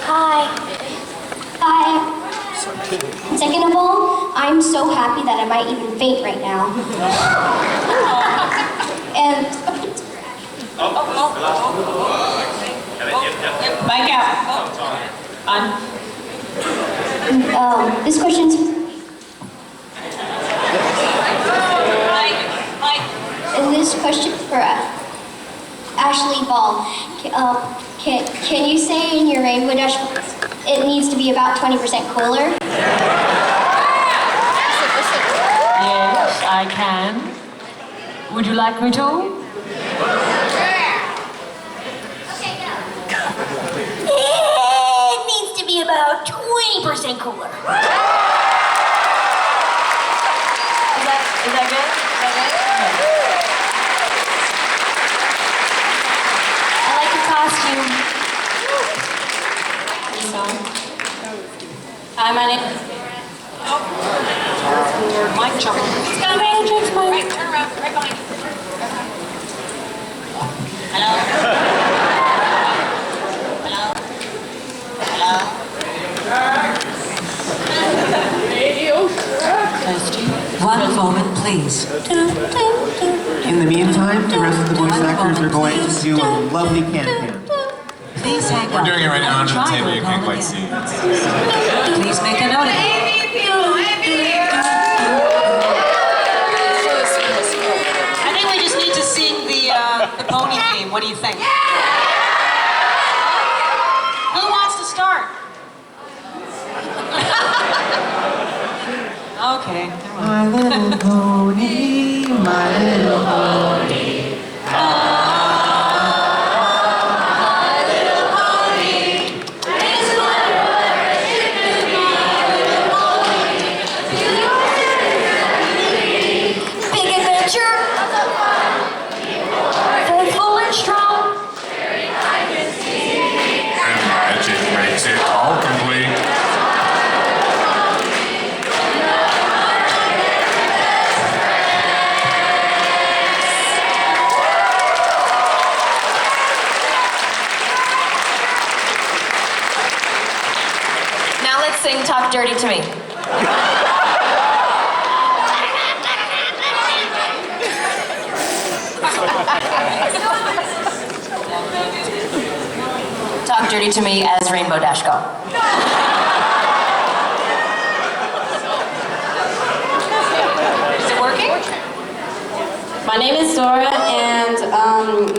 Hi. Hi. Second of all, I'm so happy that I might even faint right now. And Mic out. this question's and this question for Ashleigh Ball. Can you say in your Rainbow Dash it needs to be about 20% cooler? Yes, I can. Would you like me to? It needs to be about 20% cooler. Is that good? I like your costume. Hi, my name is... Mic trouble. It's coming. Right, turn around, right behind you. Hello? One moment, please. In the meantime, the rest of the voice actors are going to do a lovely can-can. Please hang We're on. doing it right now under the Try table. to You can't call quite again. see. Please make a note of it. I think we just need to sing the pony theme. What do you think? Who wants to start? Okay. My little pony, my little pony. My little pony, I just wonder what it is. picture? Faithful and strong. And magic makes it all complete. Now let's sing Talk Dirty to Me. Talk Dirty to Me as Rainbow Dash Go. Is it working? My name is Dora, and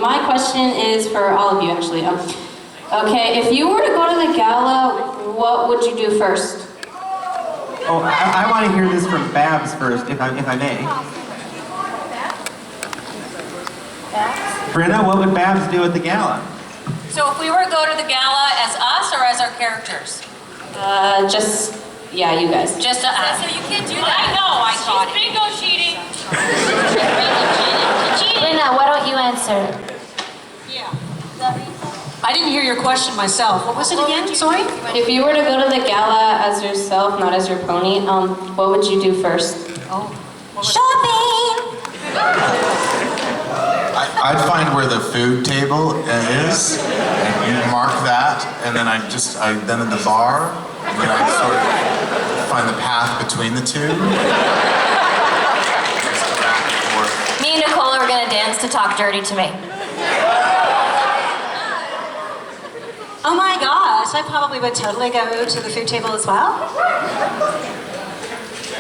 my question is for all of you, actually. Okay, if you were to go to the gala, what would you do first? Oh, I want to hear this from Babs first, if I may. Brynna, what would Babs do at the gala? So if we were to go to the gala as us or as our characters? Yeah, you guys. Just us. So you can't do that. I know, I thought it. Bingo cheating. Brynna, why don't you answer? Yeah. I didn't hear your question myself. What was it again? Sorry? If you were to go to the gala as yourself, not as your pony, what would you do first? Shopping! I'd find where the food table is, and mark that, and then then in the bar, and then I'd sort of find the path between the two. Just go back and forth. Me and Nicole are gonna dance to Talk Dirty to Me. Oh my gosh, I probably would totally go to the food table as well.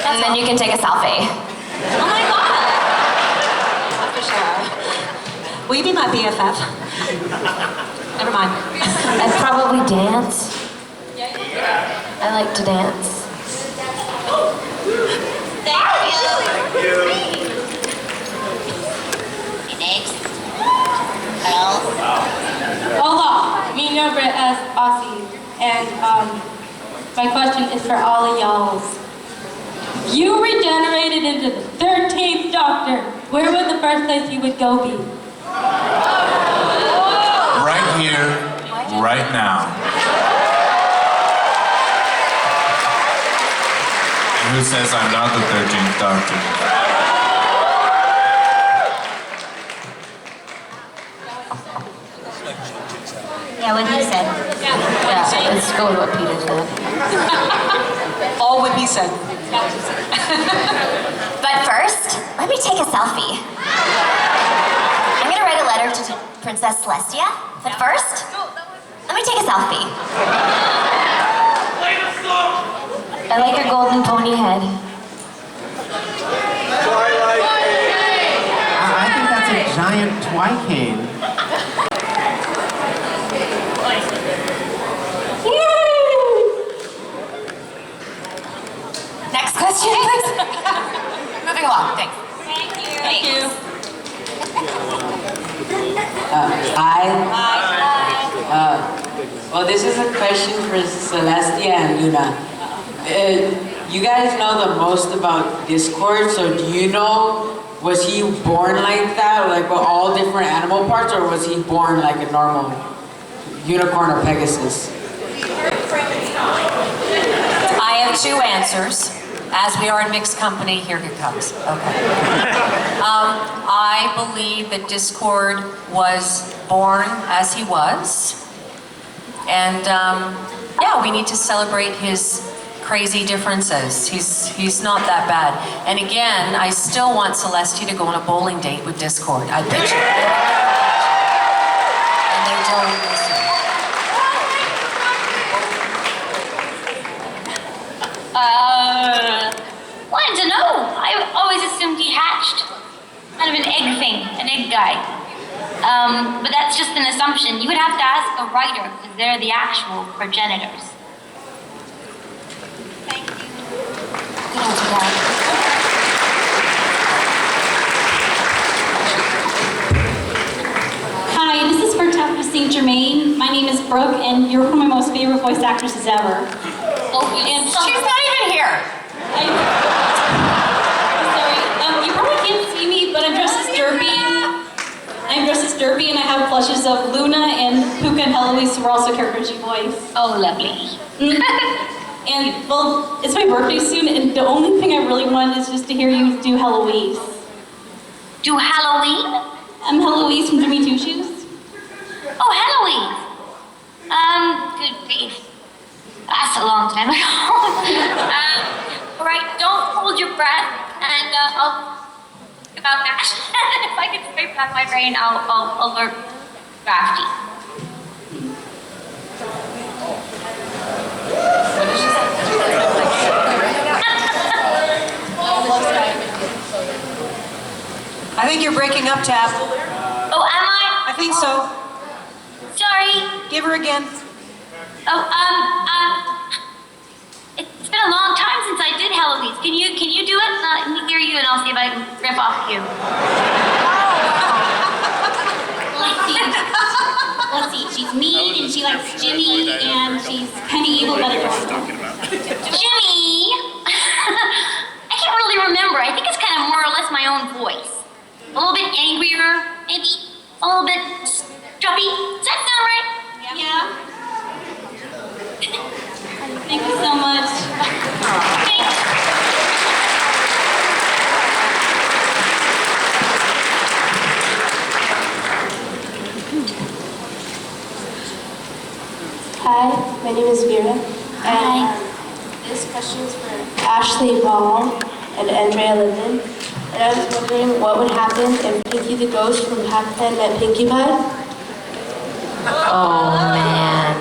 And then you can take a selfie. Oh my god! For sure. Will you be my BFF? Never mind. I'd probably dance. I like to dance. Thank you. Next. Hello. Hola, me known as Aussie, and my question is for all of y'all. You regenerated into the 13th Doctor. Where would the first place you would go be? Right here, right now. And who says I'm not the 13th Doctor? Yeah, what he said. Yeah, let's go with what Peter said. All what he said. But first, let me take a selfie. I'm gonna write a letter to Princess Celestia. But first, let me take a selfie. I like your golden pony head. I think that's a giant twicane. Next question, please. Moving along, thanks. Thank you. Hi. Well, this is a question for Celestia and Luna. You guys know the most about Discord, so do you know, was he born like that, like with all different animal parts, or was he born like a normal unicorn or Pegasus? I have two answers. As we are in mixed company, here it comes. Okay. I believe that Discord was born as he was. And yeah, we need to celebrate his crazy differences. He's not that bad. And again, I still want Celestia to go on a bowling date with Discord. I picture it. And they don't listen. Wanted to know. I always assumed he hatched. Kind of an egg thing, an egg guy. But that's just an assumption. You would have to ask a writer, because they're the actual progenitors. Hi, this is for Germain. My name is Brooke, and you're one of my most favorite voice actresses ever. And she's not even here. I'm sorry. You probably can't see me, but Derpy, and I have plushes of Luna and Puka and Heloise, who are also characters you voice. Oh, lovely. And, well, it's my birthday soon, and the only thing I really want is just to hear you do Heloise. Do Halloween? I'm Heloise from Jimmy Two Shoes. Oh, Halloween. Good grief. That's a long time ago. All right, don't hold your breath, and I'll about that. If I can scrape out my brain, I'll learn crafty. I think you're breaking up, Tab. Oh, am I? I think so. Sorry. Give her again. Oh, it's been a long time since I did Halloween. Can you do it? Let me hear you, and I'll see if I can rip off you. Let's see, she's mean, and she likes Jimmy, and she's kind of evil, but adorable. Jimmy! I can't really remember. I think it's kind of more or less my own voice. A little bit angrier, maybe. A little bit chubby. Does that sound right? Yeah. Thank you so much. Hi, my name is Vera. And this question is for Ashleigh Ball and Andrea Libman. And I was wondering what would happen if Pinkie the Ghost from Pac-Man met Pinkie Pie? Oh, man.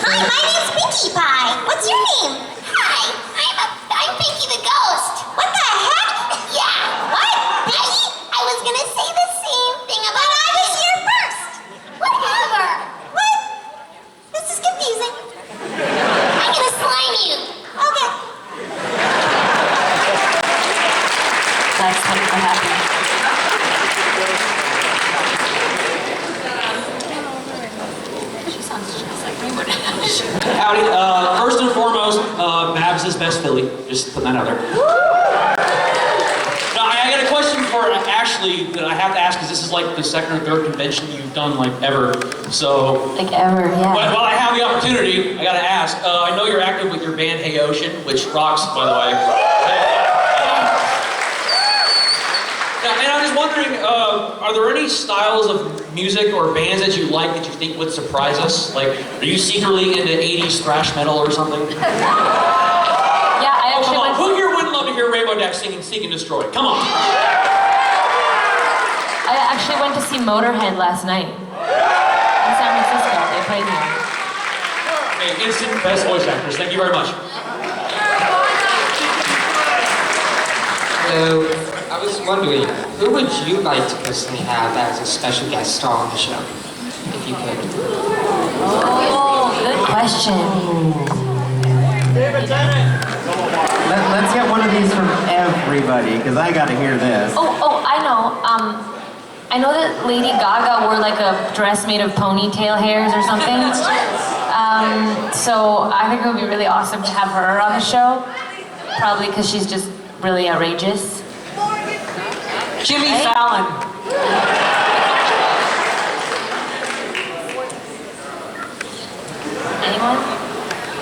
Hi, my name's Pinkie Pie. What's your name? Hi, I'm Pinkie the Ghost. What the heck? Yeah, what? Pinkie? I was gonna say the same thing about I was here first. Whatever. What? This is confusing. I'm gonna slime you. Okay. That's what happened. Howdy. First and foremost, Babs is best Philly. Just putting that out there. Now, I got a question for Ashleigh that I have to ask because this is like the second or third convention you've done like ever. So. Like ever, yeah. But while I have the opportunity, I gotta ask. I know you're active with your band Hey Ocean, which rocks, by the way. And I'm just wondering, are there any styles of music or bands that you like that you think would surprise us? Like, are you secretly into 80s thrash metal or something? Yeah, I actually come on. Who here wouldn't love to hear Rainbow Dash singing Seek and Destroy? Come on. I actually went to see Motorhead last night in San Francisco. They played here. Hey, instant best voice actors. Thank you very much. Hello. I was wondering, who would you like to personally have as a special guest star on the show, if you could? Oh, good question. Let's get one of these from everybody, because I got to hear this. Oh, I know. I know that Lady Gaga wore like a dress made of ponytail hairs or something. So I think it would be really awesome to have her on the show. Probably because she's just really outrageous. Jimmy Fallon. Anyone?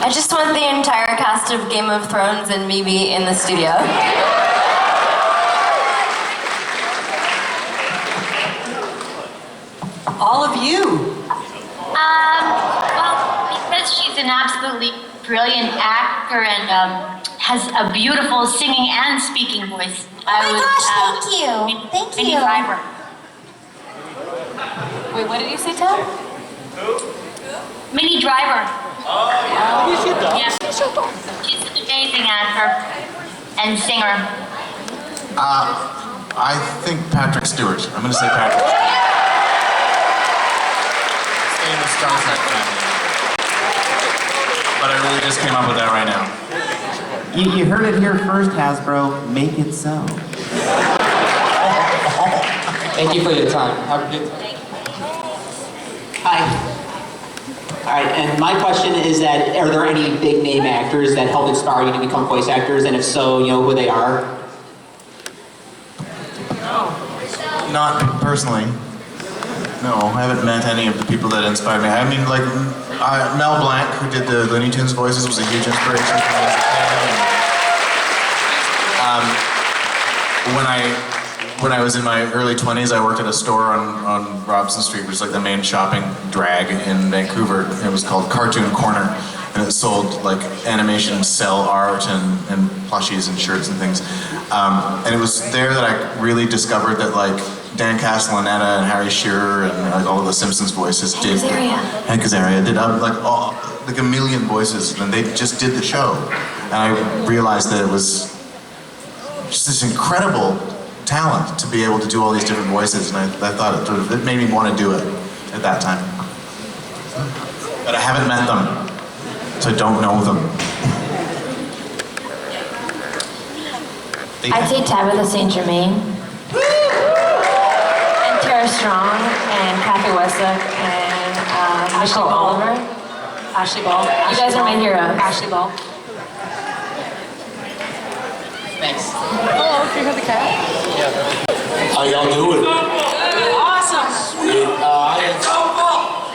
I just want the entire cast of Game of Thrones and maybe in the studio. All of you. Well, because she's an absolutely brilliant actor and has a beautiful singing and speaking voice. Oh my gosh, thank you. Thank you. Driver. Wait, what did you say, Tom? Minnie Driver. Oh, yeah. She's an amazing actor and singer. I think Patrick Stewart. I'm gonna say Patrick. Stay in the Star Trek family. But I really just came up with that right now. You heard it here first, Hasbro. Make it so. Thank you for your time. Have a good time. Hi. All right, and my question is that, are there any big name actors that help inspire you to become voice actors? And if so, you know who they are? not personally. No, I haven't met any of the people that inspired me. I mean, like, Mel Blanc, who did the Looney Tunes voices, was a huge inspiration for me as a kid. When I was in my early 20s, I worked at a store on Robson Street, which is like the main shopping drag in Vancouver. It was called Cartoon Corner, and it sold like animation cell art and plushies and shirts and things. And it was there that I really discovered that like Dan Castellaneta and Harry Shearer and like all of the Simpsons voices did. Hank Azaria did like a million voices, and they just did the show. And I realized that it was just this incredible talent to be able to do all these different voices, and I thought it made me want to do it at that time. But I haven't met them, so I don't know them. I'd say Tabitha St. Germain, and Tara Strong, and Cathy Weseluck, and Nicole Oliver. Ashleigh Ball. You guys are my heroes. Ashleigh Ball. Thanks. Oh, do you have the cat? How y'all doing? Awesome. Sweet.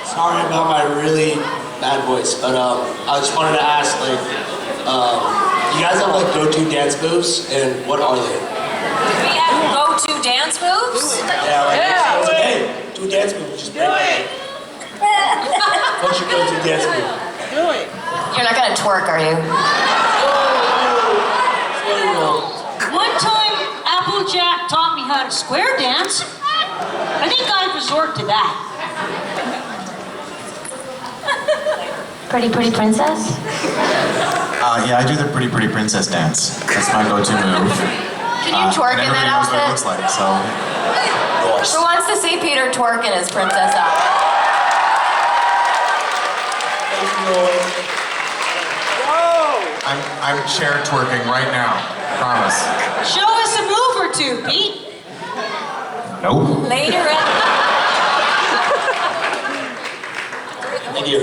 Sorry about my really bad voice, but I just wanted to ask, like, you guys have like go-to dance moves, and what are they? We have go-to dance moves? Yeah, like, hey, do a dance move, just break it. What's your go-to dance move? You're not gonna twerk, are you? One time, Applejack taught me how to square dance. I think I'd resort to that. Pretty Princess? Yeah, I do the Pretty Princess dance. That's my go-to move. Can you twerk in that knows what it outfit? looks like, so. Who wants to see Peter twerk in his princess outfit? I'm chair twerking right now. Promise. Show us a move or two, Pete. Nope. Later Thank you.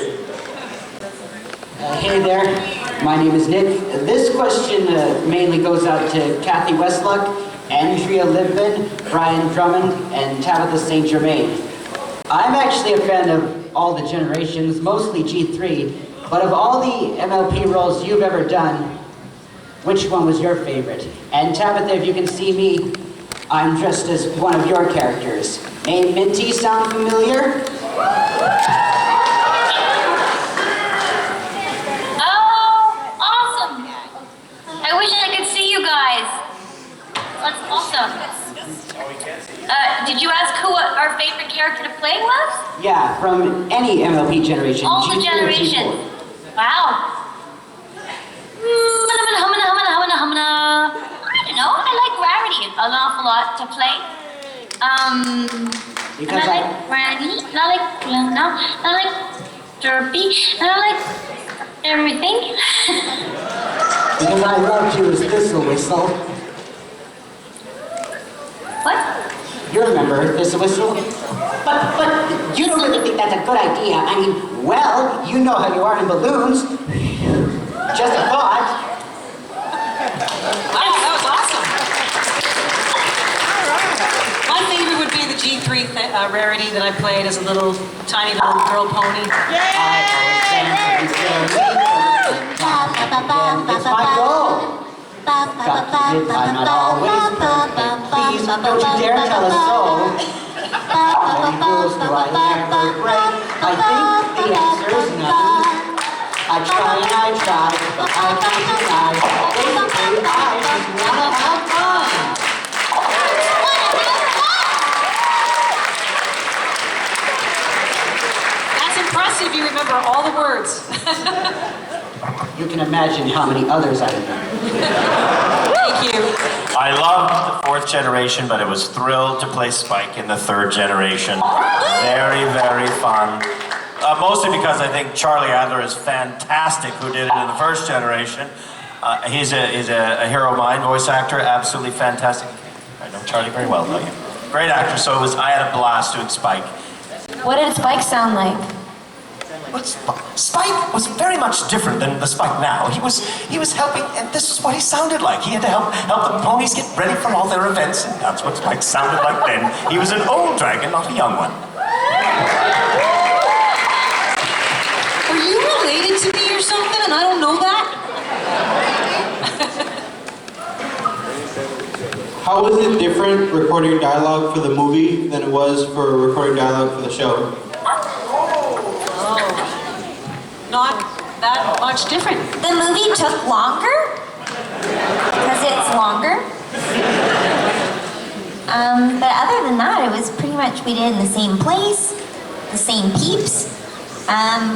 Hey there, my name is Nick. This question mainly goes out to Cathy Weseluck, Andrea Libman, Brian Drummond, and Tabitha St. Germain. I'm actually a fan of all the generations, mostly G3, but of all the MLP roles you've ever done, which one was your favorite? And Tabitha, if you can see me, I'm dressed as one of your characters. May Minty sound familiar? I wish I could see you guys. That's awesome. Did you ask who our favorite character to play was? Yeah, from any MLP generation. All the generations. Wow. I don't know. I like Rarity an awful lot to play. Because and I like Rarity. And I like Brynna. And I like Derpy. And I like everything. Because I loved you as Thistle Whistle. What? You remember Thistle Whistle? But you don't really think that's a good idea. I mean, well, you know how you are in balloons. Just a thought. Wow, that was awesome. My favorite would be the G3 Rarity that I played as a tiny little girl pony. It's my goal. I'm not always perfect. Please, don't you dare tell us so. How many rules do I ever break? I think the answer's none. I try and I try, but I can't deny. Basically, I just wanna have fun. That's impressive. You remember all the words. You can imagine how many others I remember. Thank you. I loved the fourth generation, but I was thrilled to play Spike in the third generation. Very, very fun. Mostly because I think Charlie Adler is fantastic, who did it in the first generation. He's a hero of mine, voice actor, absolutely fantastic. I know Charlie very well, don't you? Great actor, so I had a blast doing Spike. What did Spike sound like? But Spike was very much different than the Spike now. He was helping, and this is what he sounded like. He had to help the ponies get ready for all their events, and that's what Spike sounded like then. He was an old dragon, not a young one. Are you related to me or something and I don't know that? How was it different recording dialogue for the movie than it was for recording dialogue for the show? Not that much different. The movie took longer because it's longer. But other than that, it was pretty much we did it in the same place, the same peeps,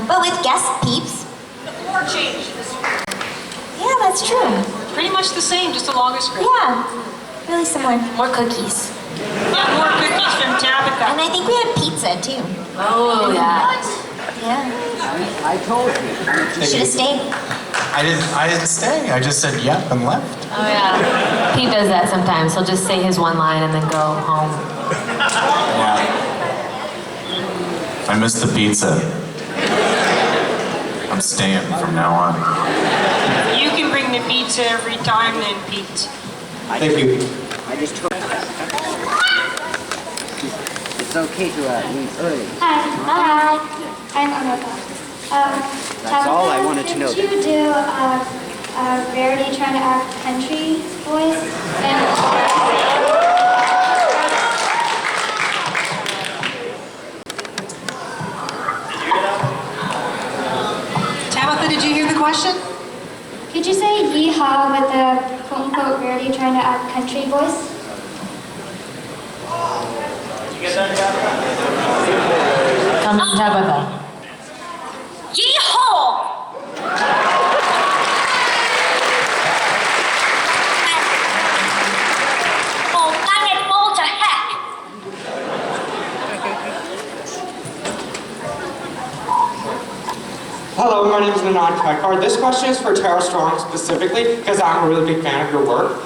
but with guest peeps. More change. Yeah, that's true. Pretty much the same, just a longer script. Yeah, really similar. More cookies. Yeah, more cookies from Tabith. And I think we had pizza too. Oh, yeah. Yeah. I told you. You should have stayed. I didn't stay. I just said yep and left. Oh, yeah. Pete does that sometimes. He'll just say his one line and then go home. Yeah. I missed the pizza. I'm staying from now on. You can bring the pizza every time then, Pete. Thank you. I just told It's okay to leave early. Hi. I'm Amanda. That's all I wanted to know. Did you do Rarity trying to act country voice? Tabitha, did you hear the question? Could you say yeehaw with the quote-unquote Rarity trying to act country voice? Come to Tabitha. Yeehaw! Oh, dang it all to heck! Hello, my name is Nanan Kaikar. This question is for Tara Strong specifically, because I'm a really big fan of your work.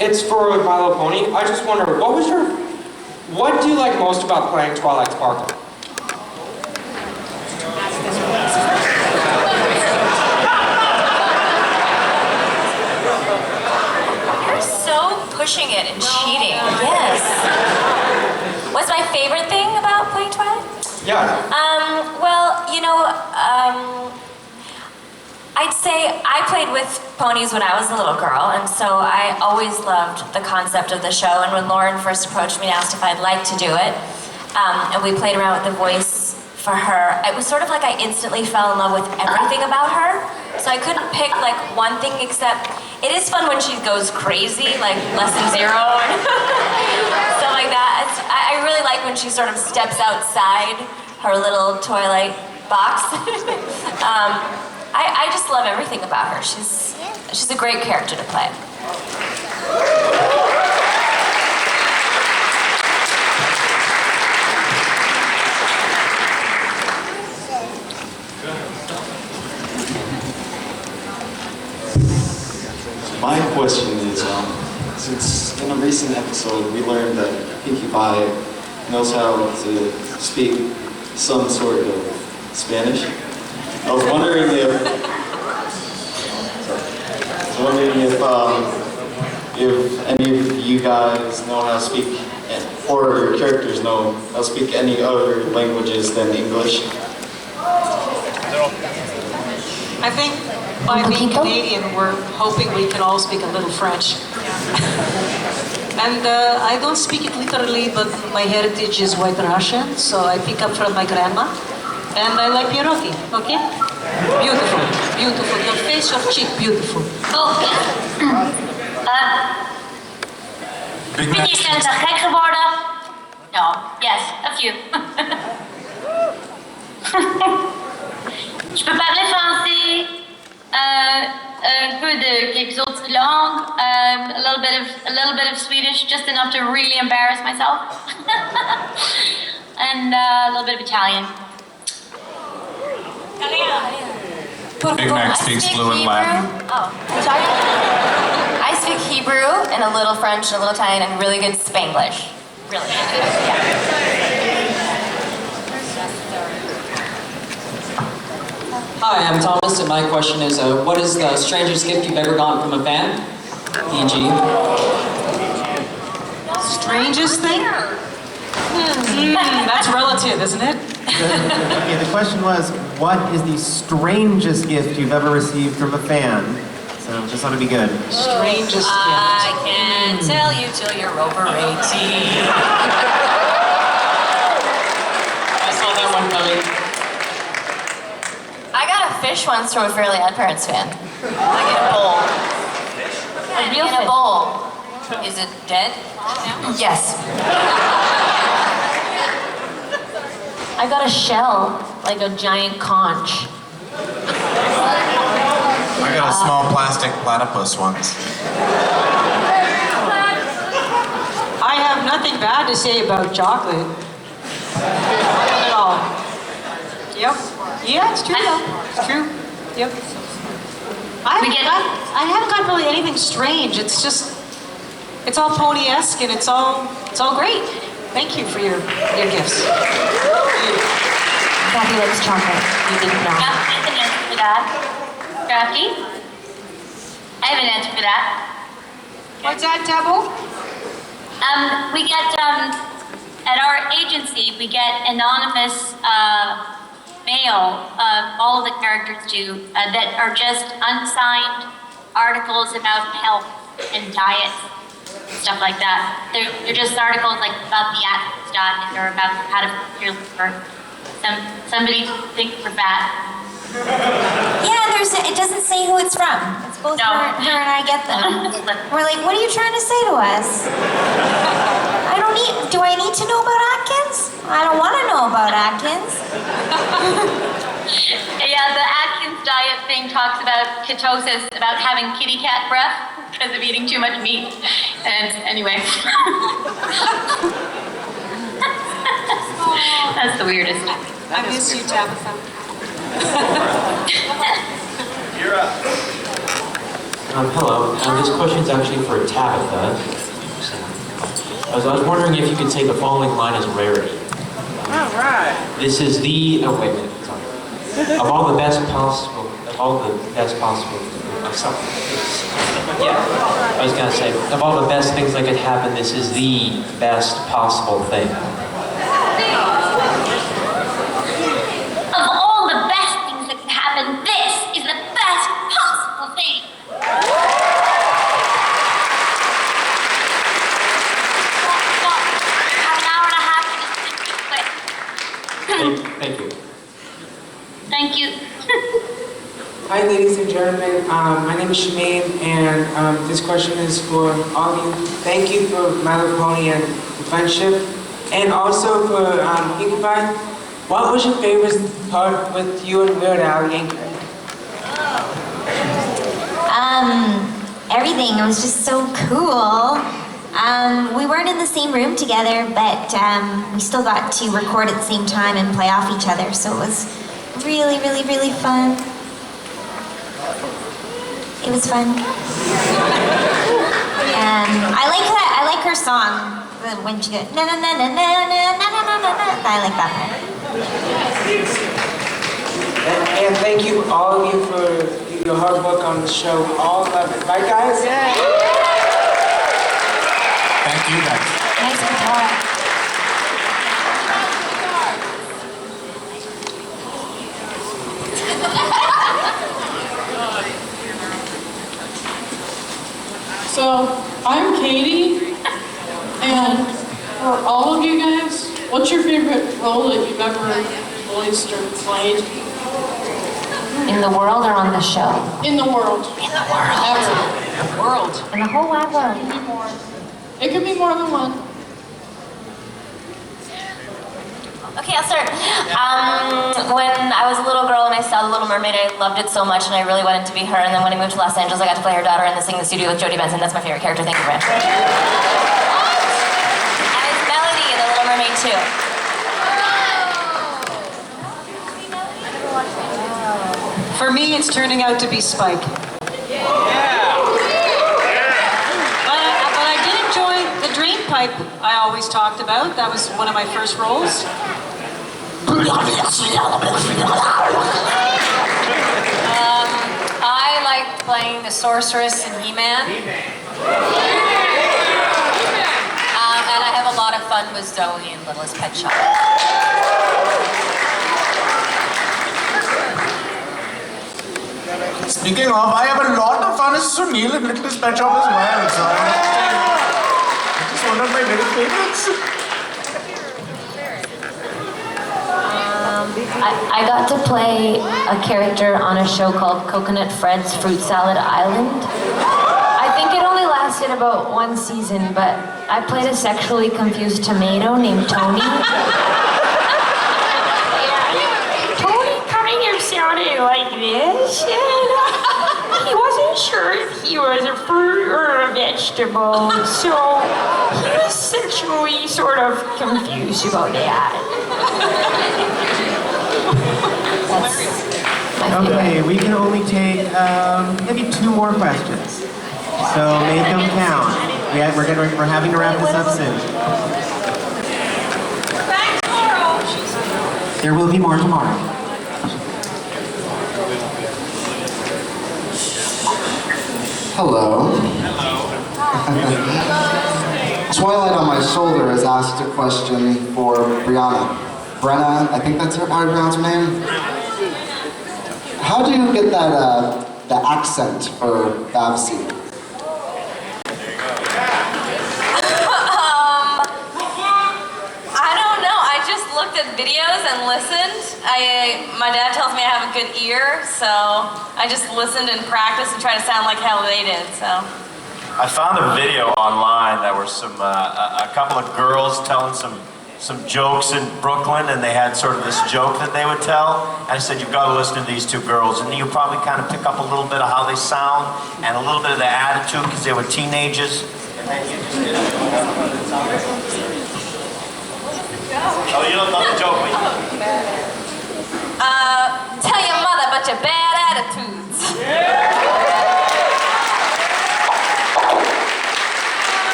It's for My Little Pony. I just wonder, what do you like most about playing Twilight Sparkle? You're so pushing it and cheating. Yes. What's my favorite thing about playing Twilight? Yeah. Well, I'd say I played with ponies when I was a little girl, and so I always loved the concept of the show. And when Lauren first approached me and asked if I'd like to do it, and we played around with the voice for her, it was sort of like I instantly fell in love with everything about her. So I couldn't pick like one thing, except it is fun when she goes crazy, like Lesson Zero and stuff like that. I really like when she sort of steps outside her little Twilight box. I just love everything about her. She's a great character to play. My question is, since in a recent episode we learned that Pinkie knows how to speak some sort of Spanish, I was wondering if any of you guys know how to speak, or your characters know how to speak any other languages than English. I think by being Canadian, we're hoping we can all speak a little French. And I don't speak it literally, but my heritage is White Russian, so I pick up from my grandma. And I like pierogi, okay? Beautiful, beautiful. Your face, your cheek, beautiful. Oh. Ben je stemmen zijn gek geworden? No, yes, a few. Je peux parler français, un peu de quelques autres langues, a little bit of Swedish, just enough to really embarrass myself, and a little bit of Italian. Big Mac speaks fluent Latin. Oh, sorry. I speak Hebrew and a little French and a little Italian and really good Spanglish. Really good. Yeah. Hi, I'm Thomas, and my question is, what is the strangest gift you've ever gotten from a fan? E.g. Strangest thing? That's relative, isn't it? Okay, the question was, what is the strangest gift you've ever received from a fan? So just ought to be good. Strangest gift. I can't tell you till you're over 18. I saw that one coming. I got a fish once from a Fairly Odd Parents fan. Like in a bowl. A real in a bowl. Is it dead? Yes. I got a shell, like a giant conch. I got a small plastic platypus once. I have nothing bad to say about chocolate. Not at all. Yep. Yeah, it's true though. It's true. Yep. I haven't got really anything strange. It's just, it's all pony-esque and it's all great. Thank you for your gifts. Cathy likes chocolate. You didn't know. I have an answer for that. Crafty? I have an answer for that. What's that, Tabo? We get, at our agency, we get anonymous mail, all of the characters do, that are just unsigned articles about health and diet, stuff like that. They're just articles like about the Atkins diet or about how to cure liver. Somebody thinks we're fat. Yeah, it doesn't say who it's from. It's both her and I get them. We're like, what are you trying to say to us? Do I need to know about Atkins? I don't want to know about Atkins. Yeah, the Atkins diet thing talks about ketosis, about having kitty cat breath because of eating too much meat. And anyway. That's the weirdest. I miss you, Tabitha. You're up. Hello. This question's actually for Tabitha. I was wondering if you could say the following line as Rarity. All right. This is the. Oh wait a minute. Sorry. Of all the best possible. Yeah. I was gonna say, of all the best things that could happen, this is the best possible thing. Of all the best things that could happen, this is the best possible thing. Have an hour and a half to just Thank you. Thank you. Hi, ladies and gentlemen. My name is Germain, and this question is for all of you. Thank you for My Little Pony and the friendship, and also for Pinkie Pie. What was your favorite part with you and Weird Al Yankovic? Everything. It was just so cool. We weren't in the same room together, but we still got to record at the same time and play off each other, so it was really, really, really fun. It was fun. I like her song when she goes na na na na na na na na na na. I like that part. And thank you, all of you, for your hard work on the show. All love it. Right, guys? Yeah. Thank you, guys. Nice guitar. So, I'm Katie, and for all of you guys, what's your favorite role that you've ever voiced or played? In the world or on the show? In the world. In the world. Ever. World. In the whole wide world. It could be more. It could be more than one. Okay, I'll start. When I was a little girl and I saw The Little Mermaid, I loved it so much and I really wanted to be her. And then when I moved to Los Angeles, I got to play her daughter in the Sing the Studio with Jodie Benson. That's my favorite character. Thank you, Brynna. And it's Melody in The Little Mermaid too. For me, it's turning out to be Spike. But I did enjoy the drain pipe I always talked about. That was one of my first roles. playing the sorceress in He-Man. And I have a lot of fun with Zoe in Littlest Pet Shop. Speaking of, I have a lot of fun as Sunil in Littlest Pet Shop as well, so it's one of my little favorites. I got to play a character on a show called Coconut Fred's Fruit Salad Island. I think it only lasted about 1 season, but I played a sexually confused tomato named Tony. Tony kind of sounded like this, and he wasn't sure if he was a fruit or a vegetable, so he was sexually sort of confused about that. Okay, we can only take maybe 2 more questions. So make them count. We're having to wrap this up soon. There will be more tomorrow. Hello. Twilight on my shoulder has asked a question for Brynna, I think that's how you pronounce her name. How do you get that the accent for BABSCon? I don't know. I just looked at videos and listened. My dad tells me I have a good ear, so I just listened and practiced and tried to sound like how they did. So. I found a video online that were some a couple of girls telling some jokes in Brooklyn, and they had sort of this joke that they would tell. And I said, you've got to listen to these 2 girls, and you probably kind of pick up a little bit of how they sound and a little bit of their attitude because they were teenagers. And then you just oh, you don't know the joke, Tell your mother about your bad attitudes.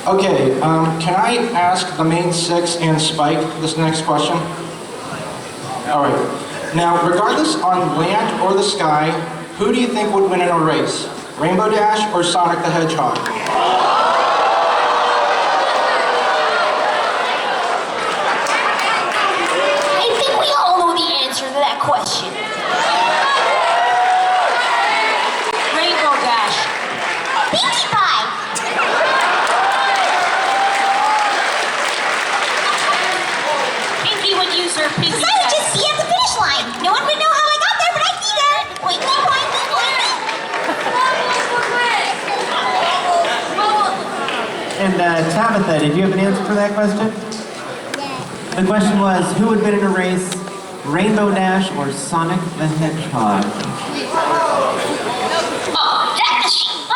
Okay, can I ask the main 6 and Spike this next question? All right. Now, regardless on land or the sky, who do you think would win in a race? Rainbow Dash or Sonic the Hedgehog? I think we all know the answer to that question. Rainbow Dash. Pinkie Pie. Pinkie would use her pinkie. I would just be at the finish line. No one would know how I got there, but I'd be there. Oinky, oinky, oinky. And Tabitha, did you have an answer for that question? The question was, who would win in a race, Rainbow Dash or Sonic the Hedgehog? Oh, that's the sheep.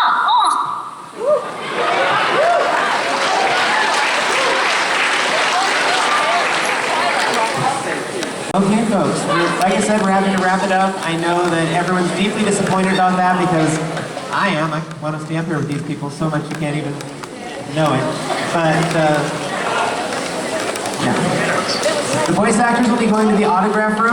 Okay, folks, like I said, we're having to wrap it up. I know that everyone's deeply disappointed about that because I am. I want to stay up here with these people so much you can't even know it. But, yeah. The voice actors will be going to the autograph room.